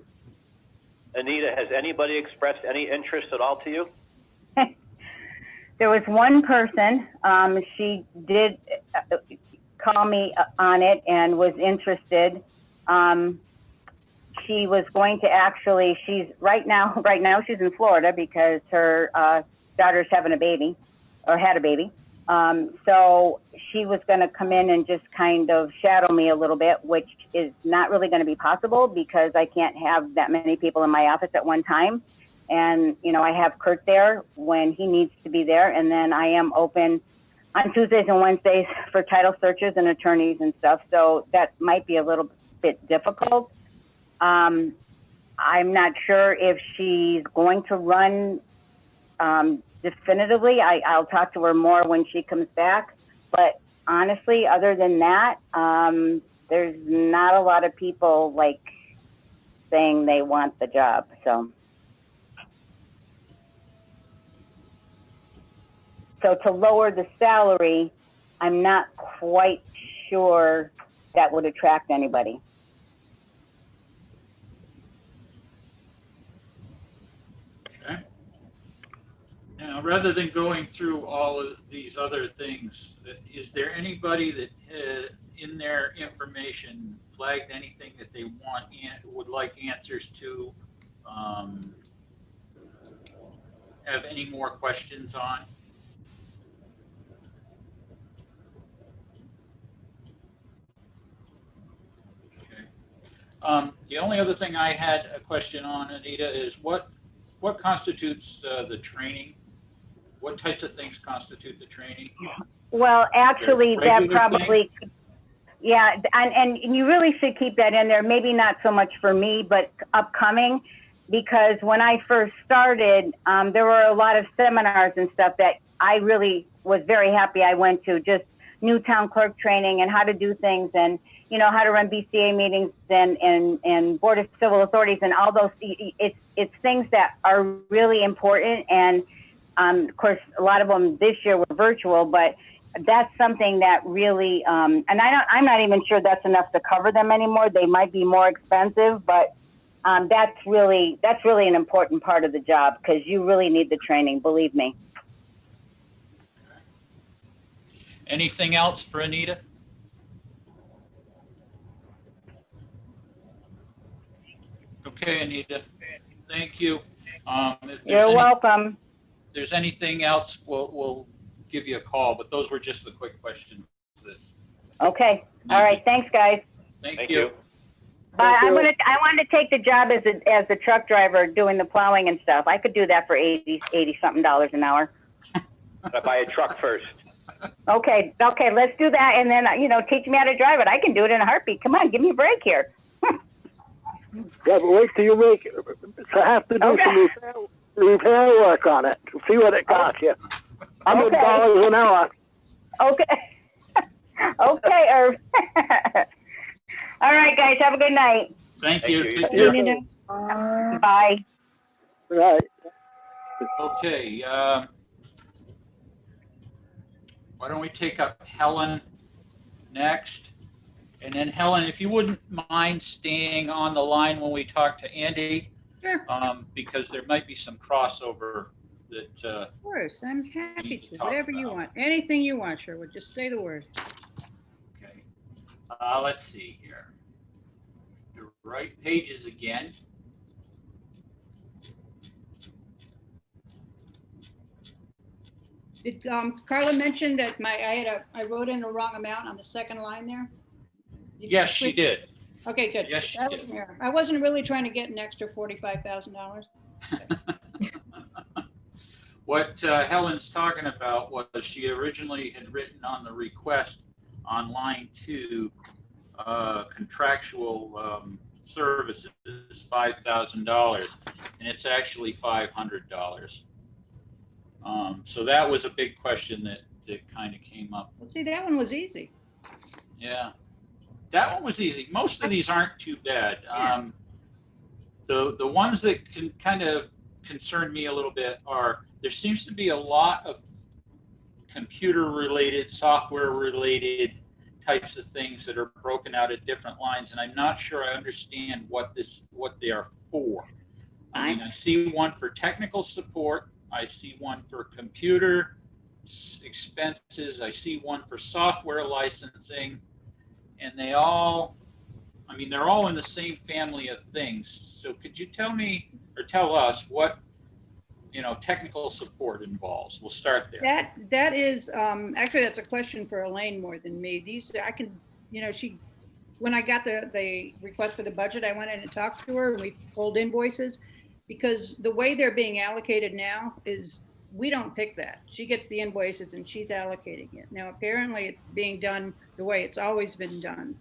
Anita, has anybody expressed any interest at all to you? There was one person, she did call me on it and was interested. She was going to actually, right now she's in Florida because her daughter's having a baby, or had a baby. So she was going to come in and just kind of shadow me a little bit, which is not really going to be possible because I can't have that many people in my office at one time. And, you know, I have Kurt there when he needs to be there. And then I am open on Tuesdays and Wednesdays for title searches and attorneys and stuff. So that might be a little bit difficult. I'm not sure if she's going to run definitively. I'll talk to her more when she comes back. But honestly, other than that, there's not a lot of people like saying they want the job. So to lower the salary, I'm not quite sure that would attract anybody. Okay. Now, rather than going through all of these other things, is there anybody that in their information flagged anything that they would like answers to, have any more questions on? The only other thing I had a question on, Anita, is what constitutes the training? What types of things constitute the training? Well, actually, that regular thing? probably, yeah, and you really should keep that in there. Maybe not so much for me, but upcoming, because when I first started, there were a lot of seminars and stuff that I really was very happy I went to, just new town clerk training and how to do things, and how to run BCA meetings and Board of Civil Authorities and all those. It's things that are really important, and of course, a lot of them this year were virtual, but that's something that really, and I'm not even sure that's enough to cover them anymore. They might be more expensive, but that's really an important part of the job, because you really need the training, believe me. Anything else for Anita? Okay, Anita, thank you. You're welcome. If there's anything else, we'll give you a call, but those were just the quick questions. Okay. All right. Thanks, guys. Thank you. But Thank you. I wanted to take the job as the truck driver doing the plowing and stuff. I could do that for $80 something an hour. Gotta buy a truck first. Okay, let's do that, and then teach me how to drive it. I can do it in a heartbeat. Come on, give me a break here. Yeah, but wait till you make it. So have to do Okay. some repair work on it. See what it costs you. $100 an hour. Okay. Okay, Irv. All right, guys, have a good night. Thank you. you. Take Yeah. care. Bye. Right. Okay, why don't we take up Helen next? And then Helen, if you wouldn't mind staying on the line when we talk to Andy, Sure, because there might be some crossover that, of course. I'm happy need to to. talk Whatever you about. want. Anything you want, Sherwood. Just say the word. okay. Let's see here. The right pages again. Did Carla mention that I wrote in the wrong amount on the second line there? Yes, she did. Okay, good. Yes, she That was did. an error. I wasn't really trying to get an extra $45,000. What Helen's talking about was she originally had written on the request on line 2, contractual services, $5,000, and it's actually $500. So that was a big question that kind of came up. Well, see, that one was easy. Yeah, that one was easy. Most of these aren't too bad. The ones that can kind of concern me a little bit are, there seems to be a lot of computer related, software related types of things that are broken out at different lines, and I'm not sure I understand what they are for. I mean, I see one for technical support, I see one for computer expenses, I see one for software licensing, and they're all in the same family of things. So could you tell me or tell us what technical support involves? We'll start there. That is actually, that's a question for Elaine more than me. These I can, when I got the request for the budget, I went in and talked to her and we pulled invoices, because the way they're being allocated now is we don't pick that. She gets the invoices and she's allocating it. Now, apparently it's being done the way it's always been done.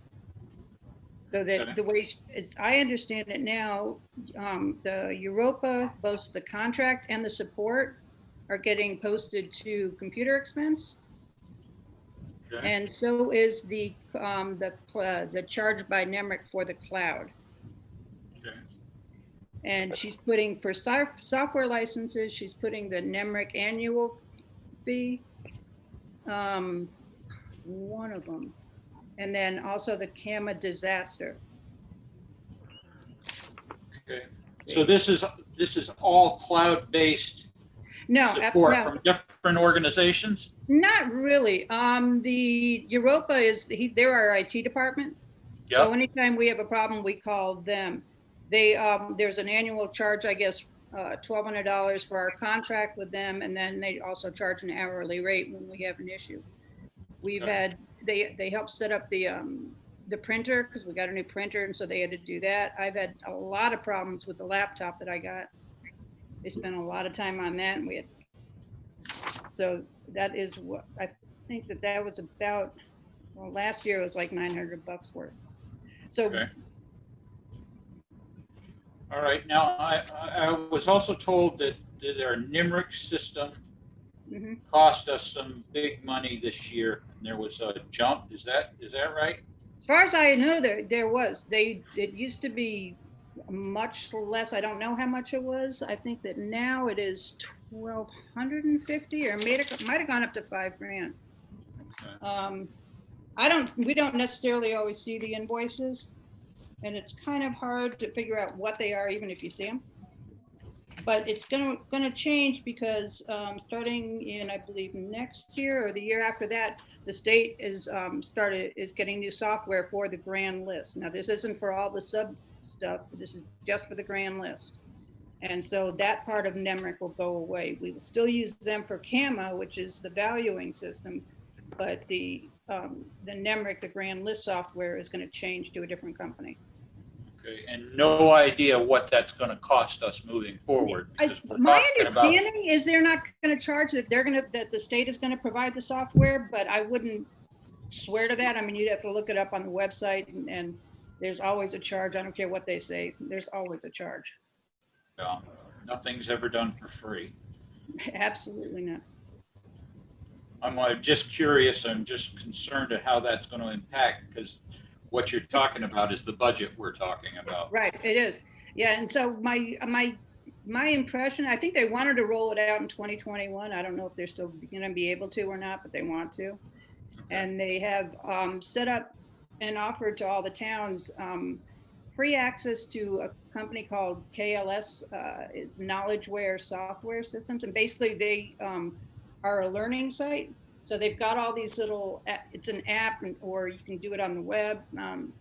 So that the way, as I understand it now, the Europa, both the contract and the support are getting posted to computer expense. Okay. And so is the charge by NEMRIC for the cloud. Okay. And she's putting for software licenses, she's putting the NEMRIC annual fee, one of them. And then also the CAMA disaster. Okay. So this is all cloud-based support from different organizations? Not really. The Europa they're our IT department. Yep. So anytime we have a problem, we call them. There's an annual charge, I guess, $1,200 for our contract with them, and then they also charge an hourly rate when we have an issue. We've had they helped set up the printer, because we got a new printer, and so they had to do that. I've had a lot of problems with the laptop that I got. They spent a lot of time on that, and so that is what think that was about, well, last year it was like 900 bucks worth. So Okay. All right, now I was also told that our NIMRIC system mhm. cost us some big money this year, and there was a jump. Is that right? As far as I know, there was. It used to be much less. I don't know how much it was. I think that now it is 1,250, or might have gone up to $5,000. Okay. We don't necessarily always see the invoices, and it's kind of hard to figure out what they are, even if you see them. But it's gonna change because starting in, I believe, next year or the year after that, the state is getting new software for the grand list. Now, this isn't for all the sub stuff. This is just for the grand list. And so that part of NEMRIC will go away. We will still use them for CAMA, which is the valuing system, but the NEMRIC, the grand list software, is going to change to a different company. Okay, and no idea what that's going to cost us moving forward. My understanding is they're not going to charge that. That the state is going to provide the software, but I wouldn't swear to that. I mean, you'd have to look it up on the website, and there's always a charge. I don't care what they say. There's always a charge. Yeah, nothing's ever done for free. Absolutely not. I'm just curious. I'm just concerned of how that's going to impact, because what you're talking about is the budget we're talking about. Right, it is. Yeah, and so my impression, I think they wanted to roll it out in 2021. I don't know if they're still going to be able to or not, but they want to. Okay. And they have set up and offered to all the towns free access to a company called KLS, is Knowledgeware Software Systems. And basically they are a learning site. So they've got all these little, it's an app, or you can do it on the web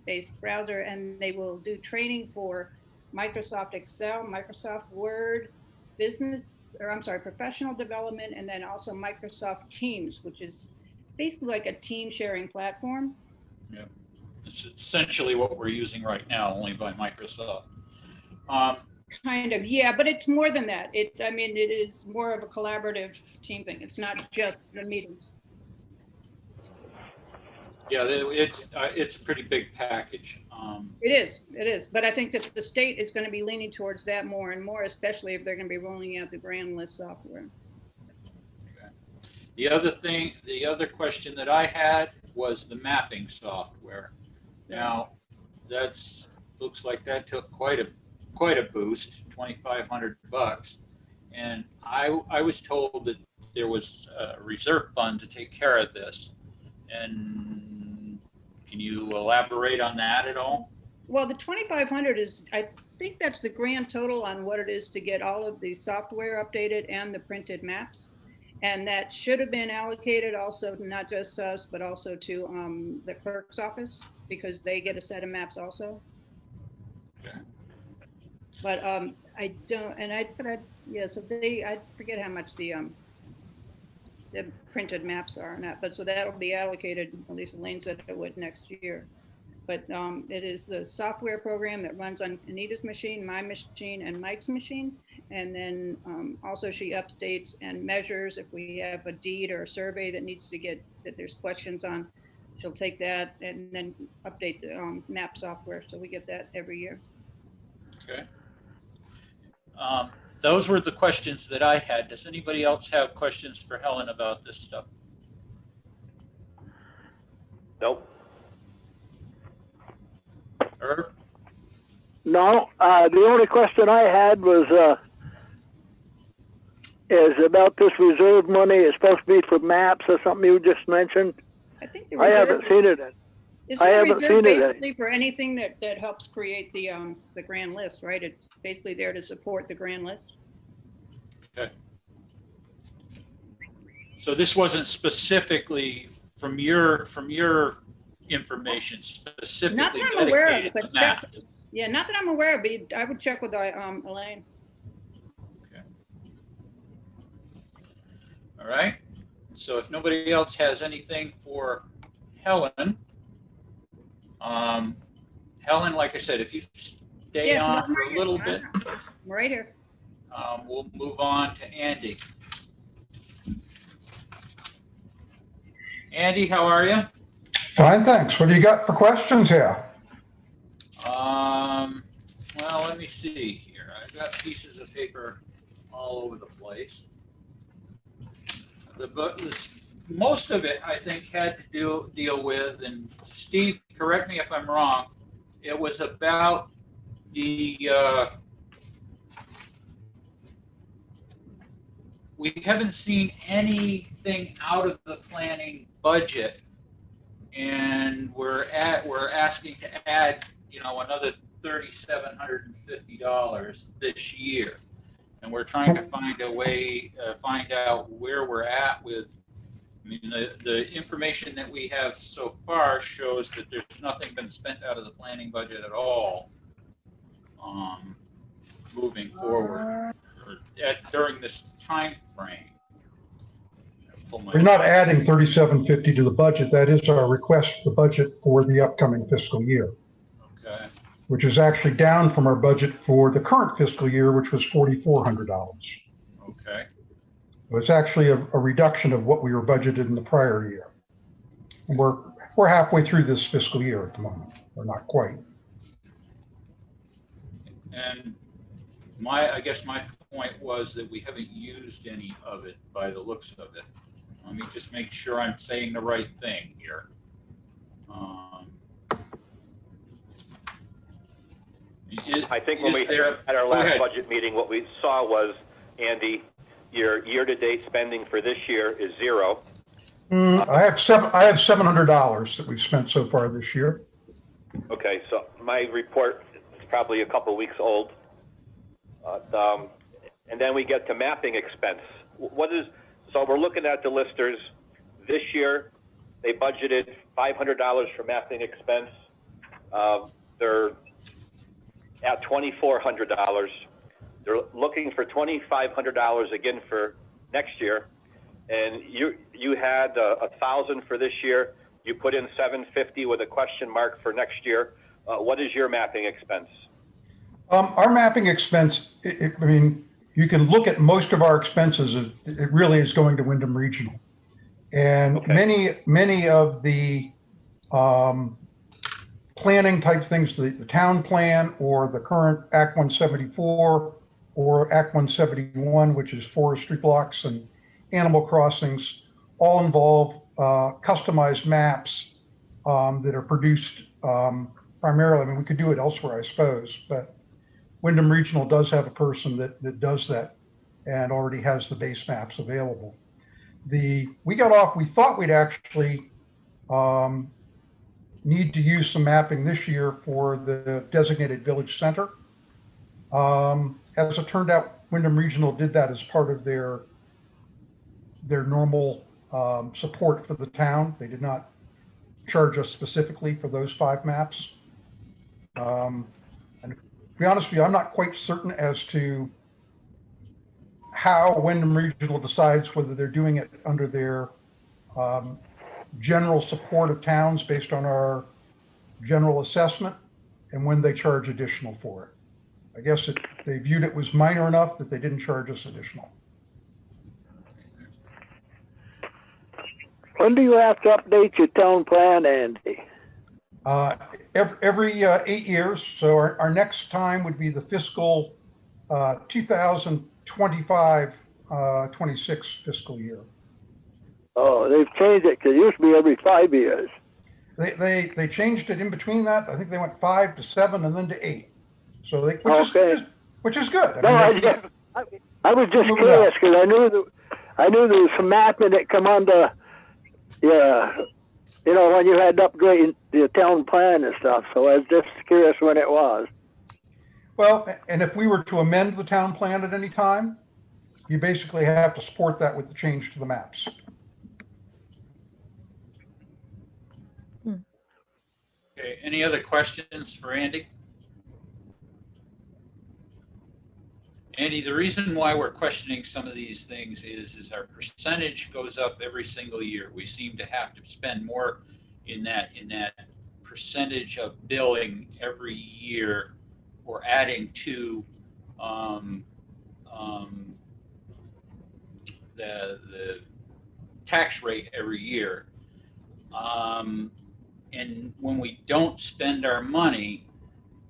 based browser, and they will do training for Microsoft Excel, Microsoft Word, professional development, and then also Microsoft Teams, which is basically like a team sharing platform. Yeah, it's essentially what we're using right now, only by Microsoft. Kind of, yeah, but it's more than that. It is more of a collaborative team thing. It's not just the meetings. Yeah, it's a pretty big package. It is. But I think that the state is going to be leaning towards that more and more, especially if they're going to be rolling out the grand list software. Okay. The other question that I had was the mapping software. Now, looks like that took quite a boost, $2,500, and I was told that there was a reserve fund to take care of this. And can you elaborate on that at all? Well, the 2,500 is, I think that's the grand total on what it is to get all of the software updated and the printed maps. And that should have been allocated also, not just us, but also to the clerk's office, because they get a set of maps also. Okay. But I don't, and I forget how much the printed maps are, not, but so that'll be allocated, at least Elaine said it would, next year. But it is the software program that runs on Anita's machine, my machine, and Mike's machine. And then also she updates and measures if we have a deed or a survey that needs to get, that there's questions on, she'll take that and then update the map software. So we get that every year. Okay. Those were the questions that I had. Does anybody else have questions for Helen about this stuff? Nope. Herb? No, the only question I had was is about this reserve money. It's supposed to be for maps or something you just mentioned. I think the I haven't seen it. I haven't seen it. Basically for anything that helps create the grand list, right? It's basically there to support the grand list. Okay. So this wasn't specifically from your information, specifically Not that I'm aware of, dedicated but to maps. yeah, not that I'm aware of, but I would check with Elaine. Okay. All right. So if nobody else has anything for Helen, Helen, like I said, if you stay on for a little bit, I'm right here. we'll move on to Andy. Andy, how are you? Fine, thanks. What do you got for questions here? Well, let me see here. I've got pieces of paper all over the place. Most of it, I think, had to deal with, and Steve, correct me if I'm wrong, it was about the, we haven't seen anything out of the planning budget, and we're asking to add, another $3,750 this year. And we're trying to find a way, find out where we're at with, the information that we have so far shows that there's nothing been spent out of the planning budget at all, moving forward during this time frame. We're not adding 3750 to the budget. That is our request for the budget for the upcoming fiscal year. Okay. Which is actually down from our budget for the current fiscal year, which was $4,400. Okay. So it's actually a reduction of what we were budgeted in the prior year. And we're halfway through this fiscal year at the moment, or not quite. And I guess my point was that we haven't used any of it by the looks of it. Let me just make sure I'm saying the right thing here. I think when we had our last budget meeting, what we saw was, Andy, your year-to-date spending for this year is zero. I have $700 that we've spent so far this year. Okay, so my report is probably a couple weeks old. And then we get to mapping expense. So we're looking at the listers. This year, they budgeted $500 for mapping expense. They're at $2,400. They're looking for $2,500 again for next year. And you had $1,000 for this year. You put in $750 with a question mark for next year. What is your mapping expense? Our mapping expense, you can look at most of our expenses. It really is going to Wyndham Regional. And okay. many of the planning type things, the town plan or the current Act 174 or Act 171, which is forestry blocks and animal crossings, all involve customized maps that are produced primarily. We could do it elsewhere, I suppose, but Wyndham Regional does have a person that does that and already has the base maps available. We thought we'd actually need to use some mapping this year for the designated village center. As it turned out, Wyndham Regional did that as part of their normal support for the town. They did not charge us specifically for those 5 maps. And to be honest with you, I'm not quite certain as to how Wyndham Regional decides whether they're doing it under their general support of towns based on our general assessment and when they charge additional for it. I guess they viewed it was minor enough that they didn't charge us additional. When do you have to update your town plan, Andy? Every 8 years. So our next time would be the fiscal 2025-26 fiscal year. Oh, they've changed it because it used to be every 5 years. They changed it in between that. I think they went 5 to 7 and then to 8. So which is good. I was just curious because I knew there was some mapping that come under, when you had to upgrade the town plan and stuff. So I was just curious when it was. Well, and if we were to amend the town plan at any time, you basically have to support that with the change to the maps. Okay, any other questions for Andy? Andy, the reason why we're questioning some of these things is our percentage goes up every single year. We seem to have to spend more in that percentage of billing every year, or adding to the tax rate every year. And when we don't spend our money,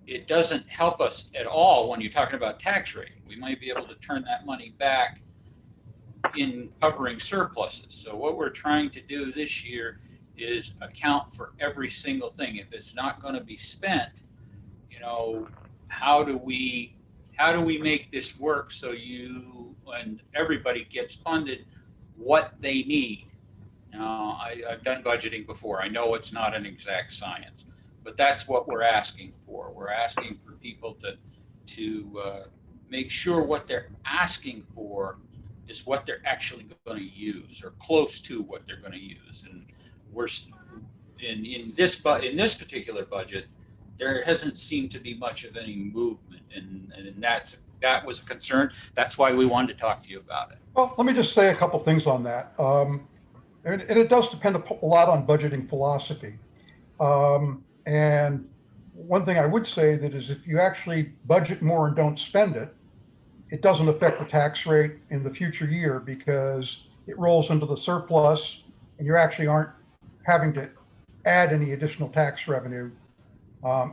it doesn't help us at all when you're talking about tax rate. We might be able to turn that money back in covering surpluses. So what we're trying to do this year is account for every single thing. If it's not going to be spent, you know, how do we make this work so you and everybody gets funded what they need? Now, I've done budgeting before. I know it's not an exact science, but that's what we're asking for. We're asking for people to make sure what they're asking for is what they're actually going to use, or close to what they're going to use. And we're in this particular budget, there hasn't seemed to be much of any movement, and that was a concern. That's why we wanted to talk to you about it. Well, let me just say a couple things on that. And it does depend a lot on budgeting philosophy. And one thing I would say that is, if you actually budget more and don't spend it, it doesn't affect the tax rate in the future year, because it rolls into the surplus and you actually aren't having to add any additional tax revenue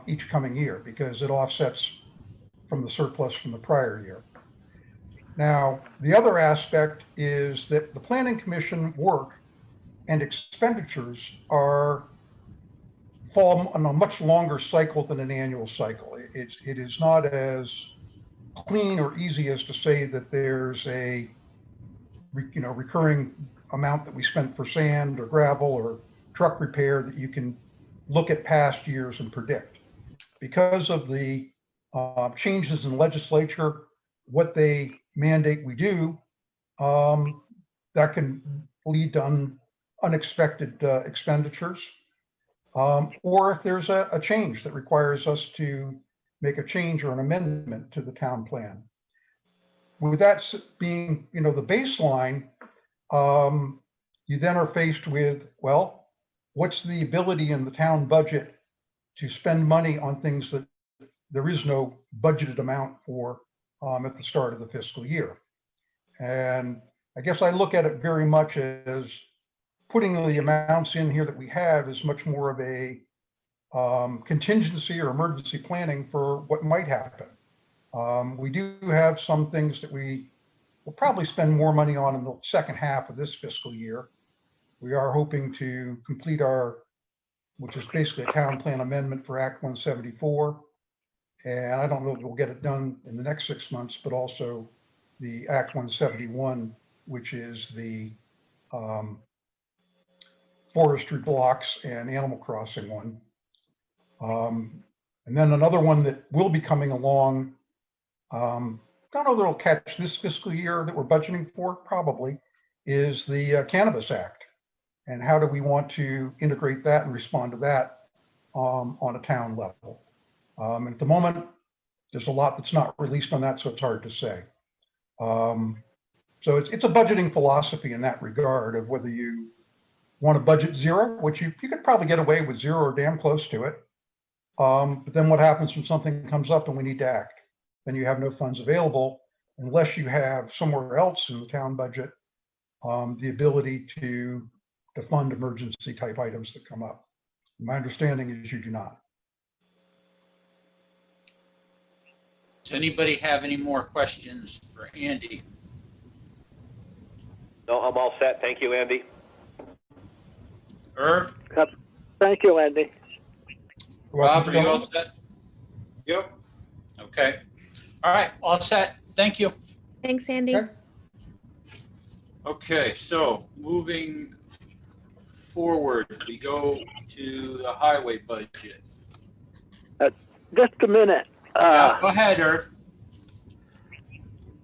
each coming year, because it offsets from the surplus from the prior year. Now, the other aspect is that the Planning Commission work and expenditures fall on a much longer cycle than an annual cycle. It is not as clean or easy as to say that there's a recurring amount that we spent for sand or gravel or truck repair that you can look at past years and predict. Because of the changes in legislature, what they mandate we do, that can lead to unexpected expenditures, or if there's a change that requires us to make a change or an amendment to the town plan. With that being, the baseline, you then are faced with, well, what's the ability in the town budget to spend money on things that there is no budgeted amount for at the start of the fiscal year? And I guess I look at it very much as putting the amounts in here that we have is much more of a contingency or emergency planning for what might happen. We do have some things that we will probably spend more money on in the second half of this fiscal year. We are hoping to complete which is basically a town plan amendment for Act 174. And I don't know if we'll get it done in the next 6 months, but also the Act 171, which is the forestry blocks and Animal Crossing one. And then another one that will be coming along, don't know that it'll catch this fiscal year that we're budgeting for, probably, is the Cannabis Act. And how do we want to integrate that and respond to that on a town level? And at the moment, there's a lot that's not released on that, so it's hard to say. So it's a budgeting philosophy in that regard of whether you want to budget zero, which you could probably get away with zero or damn close to it. But then what happens when something comes up and we need to act? Then you have no funds available unless you have somewhere else in the town budget the ability to fund emergency type items that come up. My understanding is you do not. Does anybody have any more questions for Andy? No, I'm all set. Thank you, Andy. Irv? Thank you, Andy. Rob, are you all set? Yep. Okay. All right, all set. Thank you. Thanks, Andy. Okay. Okay, so moving forward, we go to the highway budget. Just a minute. Yeah, go ahead, Irv.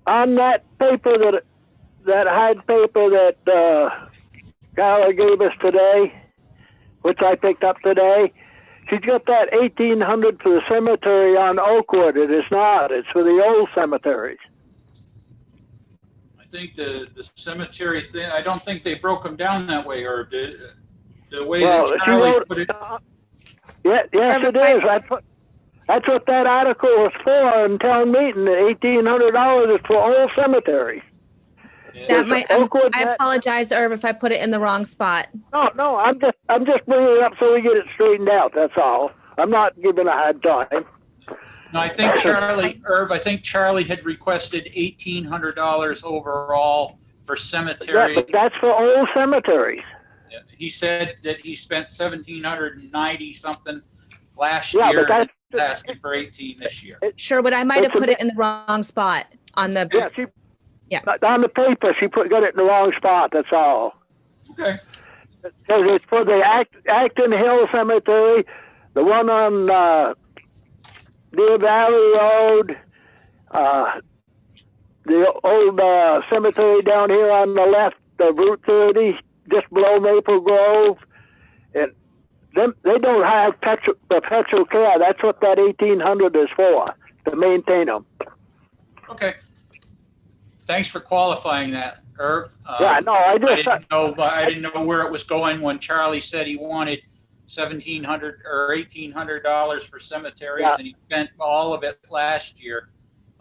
On that paper, that hide paper that Carla gave us today, which I picked up today, she's got that 1,800 for the cemetery on Oakwood. It is not. It's for the old cemeteries. I think the cemetery thing, I don't think they broke them down that way, or the way that Charlie put it. Yes, it is. That's what that article was for in town meeting. The $1,800 is for old cemeteries. That might, Oakwood I net- apologize, Irv, if I put it in the wrong spot. No, I'm just bringing it up so we get it straightened out. That's all. I'm not giving a hard time. No, I think Irv, I think Charlie had requested $1,800 overall for Yeah, cemetery. but that's for old cemeteries. He said that he spent 1,790 something last Yeah, year, but and that's asking for 18 this year. Sure, but I might have It's a put it in the wrong spot on the, yeah. On the paper she got it in the wrong spot. That's all. Okay. Because it's for the Acton Hill Cemetery, the one on Deer Valley Road, the old cemetery down here on the left of Route 30, just below Maple Grove, and they don't have perpetual care. That's what that 1,800 is for, to maintain them. Okay. Thanks for qualifying that, Irv. Yeah, no, I I didn't know where it was going when Charlie said he wanted $1,700 or $1,800 for cemeteries, Yeah. and he spent all of it last year.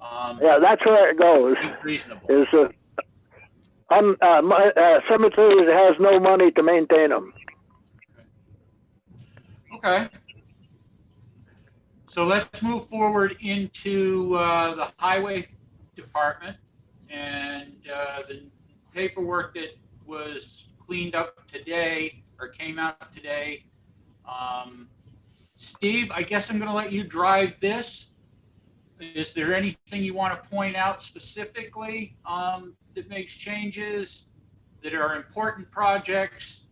Yeah, that's where it goes. Reasonable. Is cemeteries has no money to maintain them. Okay. So let's move forward into the highway department and the paperwork that was cleaned up today or came out today. Steve, I guess I'm going to let you drive this. Is there anything you want to point out specifically that makes changes, that are important projects?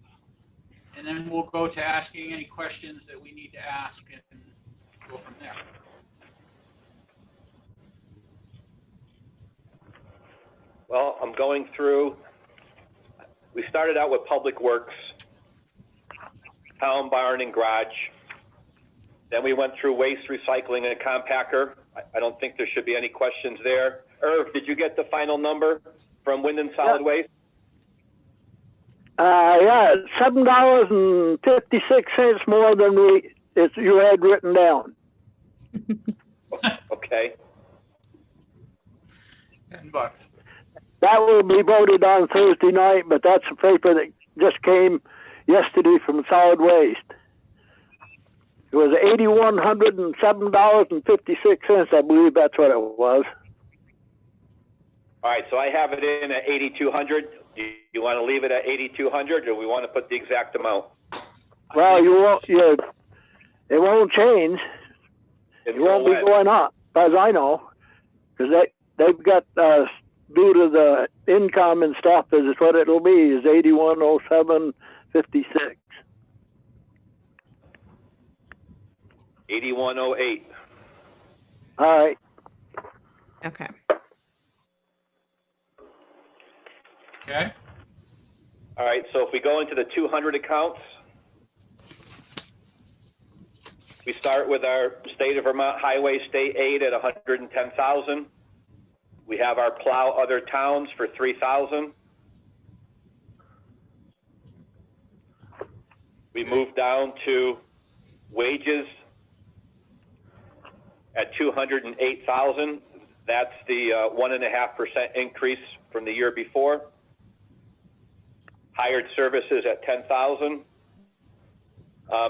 And then we'll go to asking any questions that we need to ask and go from there. Well, I'm going through, we started out with Public Works, Town Barn and Garage. Then we went through Waste, Recycling, and Compactor. I don't think there should be any questions there. Irv, did you get the final number from Wind and Solid Waste? Yeah, $7.56 more than you had written down. Okay. $10. That will be voted on Thursday night, but that's a paper that just came yesterday from Solid Waste. It was $8,107.56, I believe that's what it was. All right, so I have it in at 8,200. Do you want to leave it at 8,200, or we want to put the exact amount? Well, it won't change. It won't be going up, as I know, because they've got due to the income and stuff, is what it'll be is 8107.56. 8108. All right. okay. Okay. All right, so if we go into the 200 accounts, we start with our State of Vermont Highway State Aid at 110,000. We have our Plow Other Towns for 3,000. We move down to wages at 208,000. That's the 1.5% increase from the year before. Hired services at 10,000.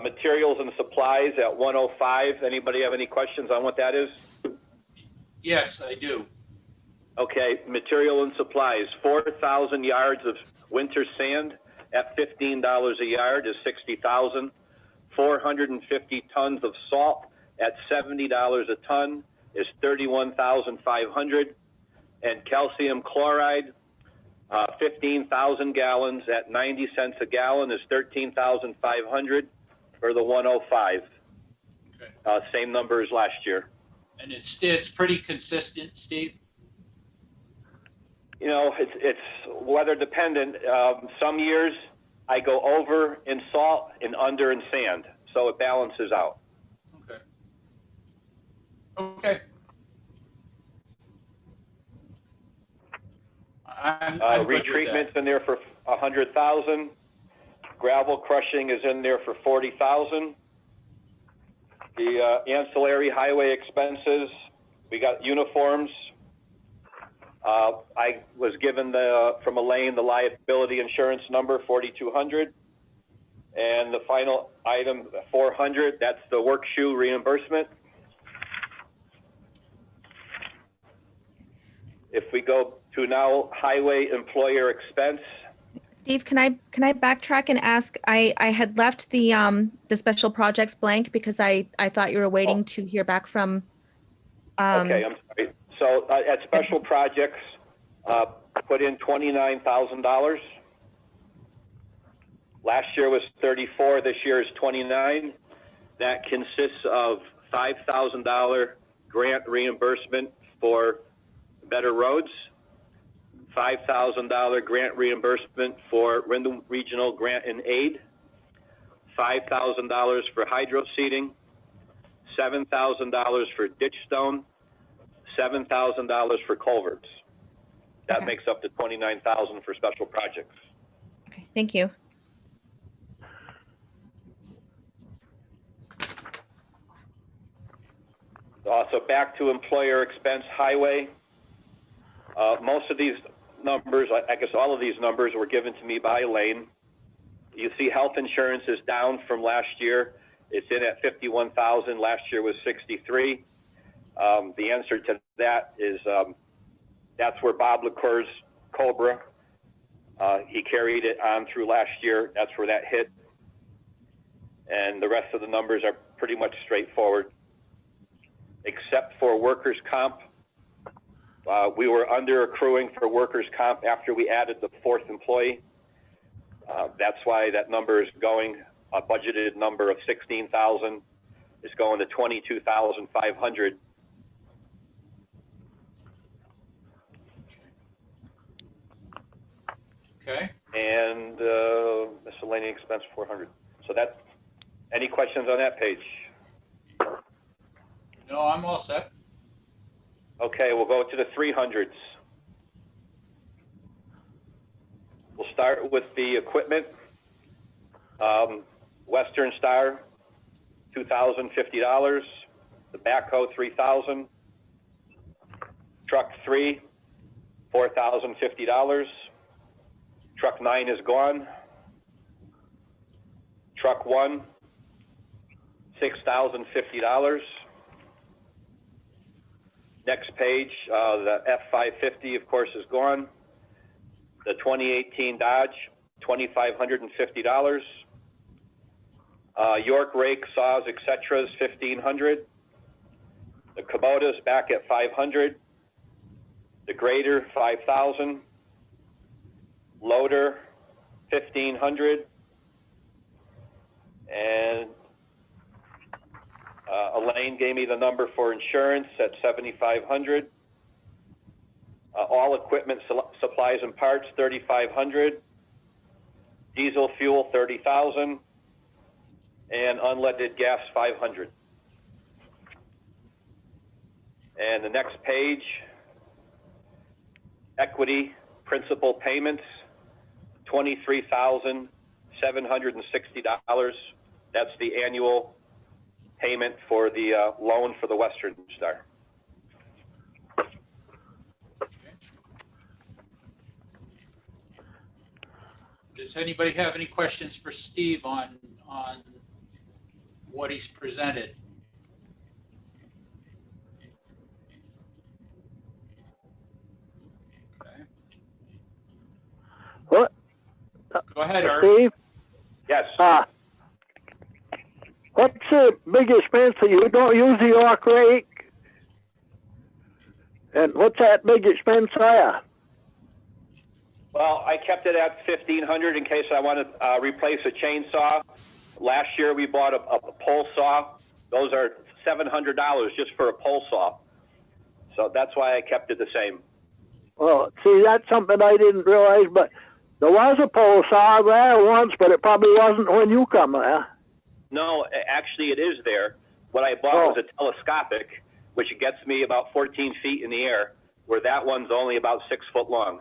Materials and supplies at 105. Anybody have any questions on what that is? Yes, I do. Okay, material and supplies, 4,000 yards of winter sand at $15 a yard is 60,000. 450 tons of salt at $70 a ton is 31,500. And calcium chloride, 15,000 gallons at 90 cents a gallon is 13,500 for the 105. Okay. Same number as last year. And it's pretty consistent, Steve? You know, it's weather dependent. Some years I go over in salt and under in sand, so it balances out. Okay. Okay. I'm good with Retreatment's in there for 100,000. Gravel crushing is in there for 40,000. The ancillary highway expenses, we got uniforms, I was given from Elaine, the liability insurance number, 4,200. And the final item, 400, that's the work shoe reimbursement. If we go to now highway employer expense. Steve, can I backtrack and ask? I had left the special projects blank because I thought you were waiting to hear back from. Okay, I'm sorry. So at special projects, put in $29,000. Last year was 34. This year is 29. That consists of $5,000 grant reimbursement for better roads, $5,000 grant reimbursement for regional grant and aid, $5,000 for hydro seeding, $7,000 for ditch stone, $7,000 for culverts. That makes up the $29,000 for special projects. Okay, thank you. So back to employer expense highway. Most of these numbers, I guess all of these numbers were given to me by Elaine. You see health insurance is down from last year. It's in at 51,000. Last year was 63. The answer to that is that's where Bob LaCour's Cobra, he carried it on through last year. That's where that hit. And the rest of the numbers are pretty much straightforward, except for workers' comp. We were under accruing for workers' comp after we added the fourth employee. That's why that number is going, a budgeted number of 16,000 is going to 22,500. Okay. And miscellaneous expense 400. So that, any questions on that page? No, I'm all set. Okay, we'll go to the 300s. We'll start with the equipment. Western Star, $2,050. The backhoe, $3,000. Truck 3, $4,050. Truck 9 is gone. Truck 1, $6,050. Next page, the F-550, of course, is gone. The 2018 Dodge, $2,550. York rake, saws, etc. is $1,500. The Kubota's back at $500. The grader, $5,000. Loader, $1,500. And Elaine gave me the number for insurance at $7,500. All equipment, supplies and parts, $3,500. Diesel fuel, $30,000. And unleaded gas, $500. And the next page, equity principal payments, $23,760. That's the annual payment for the loan for the Western Star. Does anybody have any questions for Steve on what he's presented? Okay. What? Go ahead, Art. Steve? Yes. What's the big expense that you don't use the York rake? And what's that big expense there? Well, I kept it at $1,500 in case I want to replace a chainsaw. Last year we bought a pole saw. Those are $700 just for a pole saw. So that's why I kept it the same. Well, see, that's something I didn't realize, but there was a pole saw there once, but it probably wasn't when you come there. No, actually it is there. What I bought was a telescopic, which gets me about 14 feet in the air, where that one's only about 6 foot long.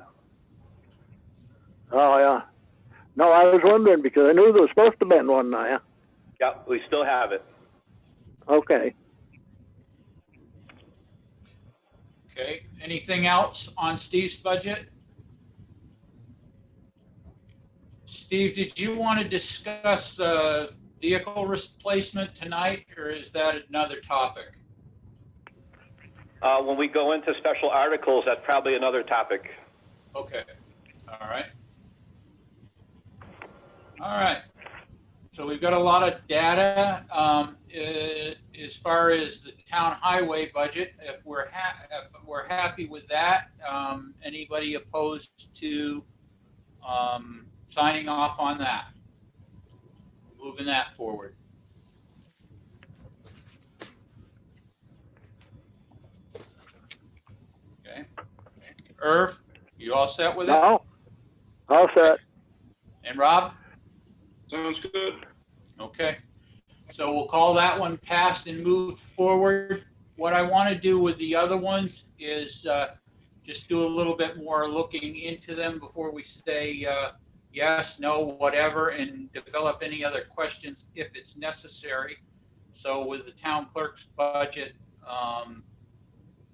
Oh, yeah. No, I was wondering because I knew there was supposed to have been one there. Yeah, we still have it. Okay. Okay. Anything else on Steve's budget? Steve, did you want to discuss vehicle replacement tonight, or is that another topic? When we go into special articles, that's probably another topic. Okay, all right. All right, so we've got a lot of data. As far as the town highway budget, if we're happy with that, anybody opposed to signing off on that? Moving that forward. Okay. Irv, you all set with it? No, all set. And Rob? Sounds good. Okay. So we'll call that one passed and move forward. What I want to do with the other ones is just do a little bit more looking into them before we say yes, no, whatever, and develop any other questions if it's necessary. So with the town clerk's budget,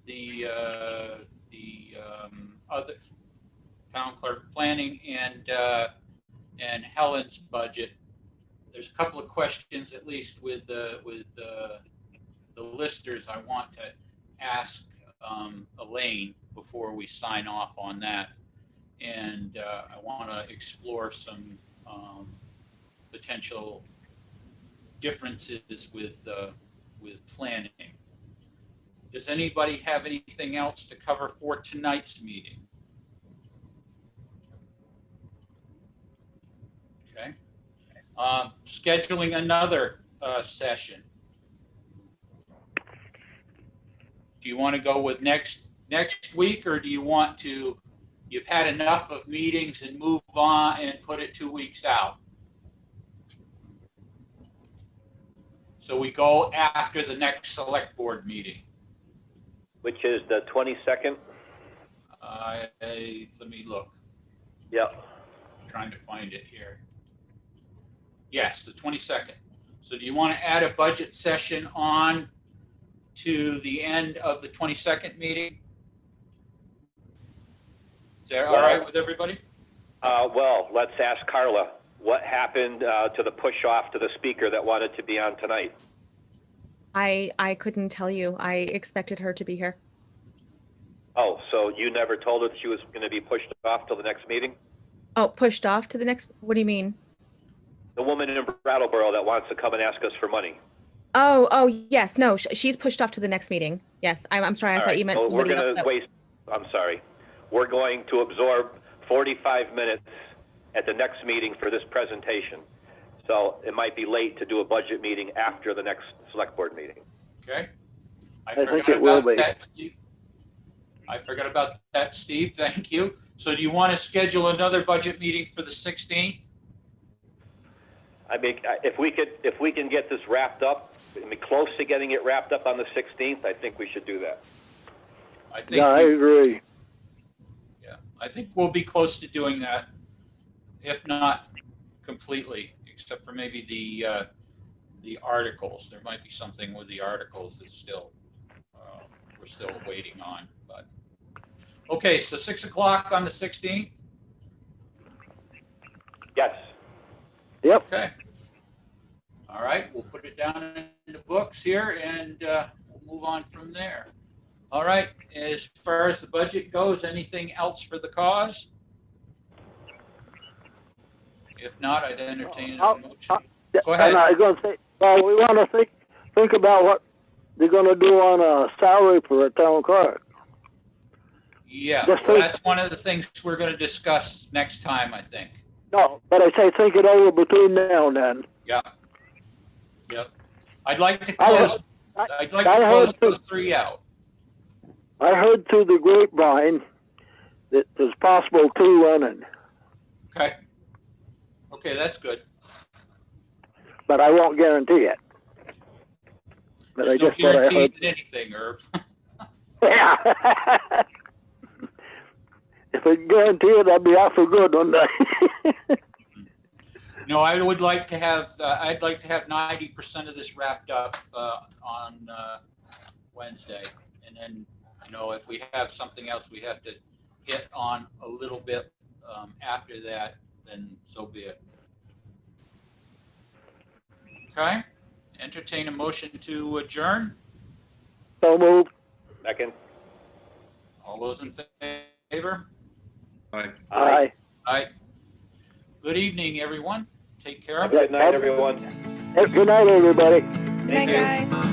the other town clerk planning and Helen's budget, there's a couple of questions, at least with the listers, I want to ask Elaine before we sign off on that. And I want to explore some potential differences with planning. Does anybody have anything else to cover for tonight's meeting? Okay. Scheduling another session. Do you want to go with next week, or do you want to, you've had enough of meetings and move on and put it 2 weeks out? So we go after the next select board meeting. Which is the 22nd? Let me look. Yep. I'm trying to find it here. Yes, the 22nd. So do you want to add a budget session on to the end of the 22nd meeting? Is that all right with everybody? Well, let's ask Carla. What happened to the push off to the speaker that wanted to be on tonight? I couldn't tell you. I expected her to be here. Oh, so you never told her that she was going to be pushed off till the next meeting? Oh, pushed off to the next, what do you mean? The woman in Brattleboro that wants to come and ask us for money. Oh, yes. No, she's pushed off to the next meeting. Yes, I'm sorry. I thought you meant. So we're somebody going else to that- waste, I'm sorry. We're going to absorb 45 minutes at the next meeting for this presentation. So it might be late to do a budget meeting after the next select board meeting. Okay. I think it will be. I forgot about that, Steve. Thank you. So do you want to schedule another budget meeting for the 16th? I mean, if we can get this wrapped up, I mean, close to getting it wrapped up on the 16th, I think we should do that. I think. Yeah, I agree. Yeah, I think we'll be close to doing that, if not completely, except for maybe the articles. There might be something with the articles that's still we're still waiting on. But okay, so 6 o'clock on the 16th. Yes. Yep. Okay. All right, we'll put it down in the books here, and we'll move on from there. All right, as far as the budget goes, anything else for the cause? If not, I'd entertain a motion. Go ahead. And I was going to say, well, we want to think about what they're going to do on a salary for a town clerk. Yeah, Just well, think- that's one of the things we're going to discuss next time, I think. No, but I say think it over between now and then. Yep. I'd like to close. I'd like to I close heard- those three out. I heard through the grapevine that there's possible 2 running, Okay. Okay, that's good. but I won't guarantee it. But There's I no just what I guarantee heard. in anything, Irv. Yeah. If I guarantee it, I'd be awful good, wouldn't I? No, I would like to have. I'd like to have 90% of this wrapped up on Wednesday, and then You know, if we have something else we have to hit on a little bit after that, then so be it. Okay, entertain a motion to adjourn. So moved. Second. All those in favor? Aye. Aye. Aye. Good evening, everyone. Take care. Good night, everyone. Good night, everybody. Good night, you. guys.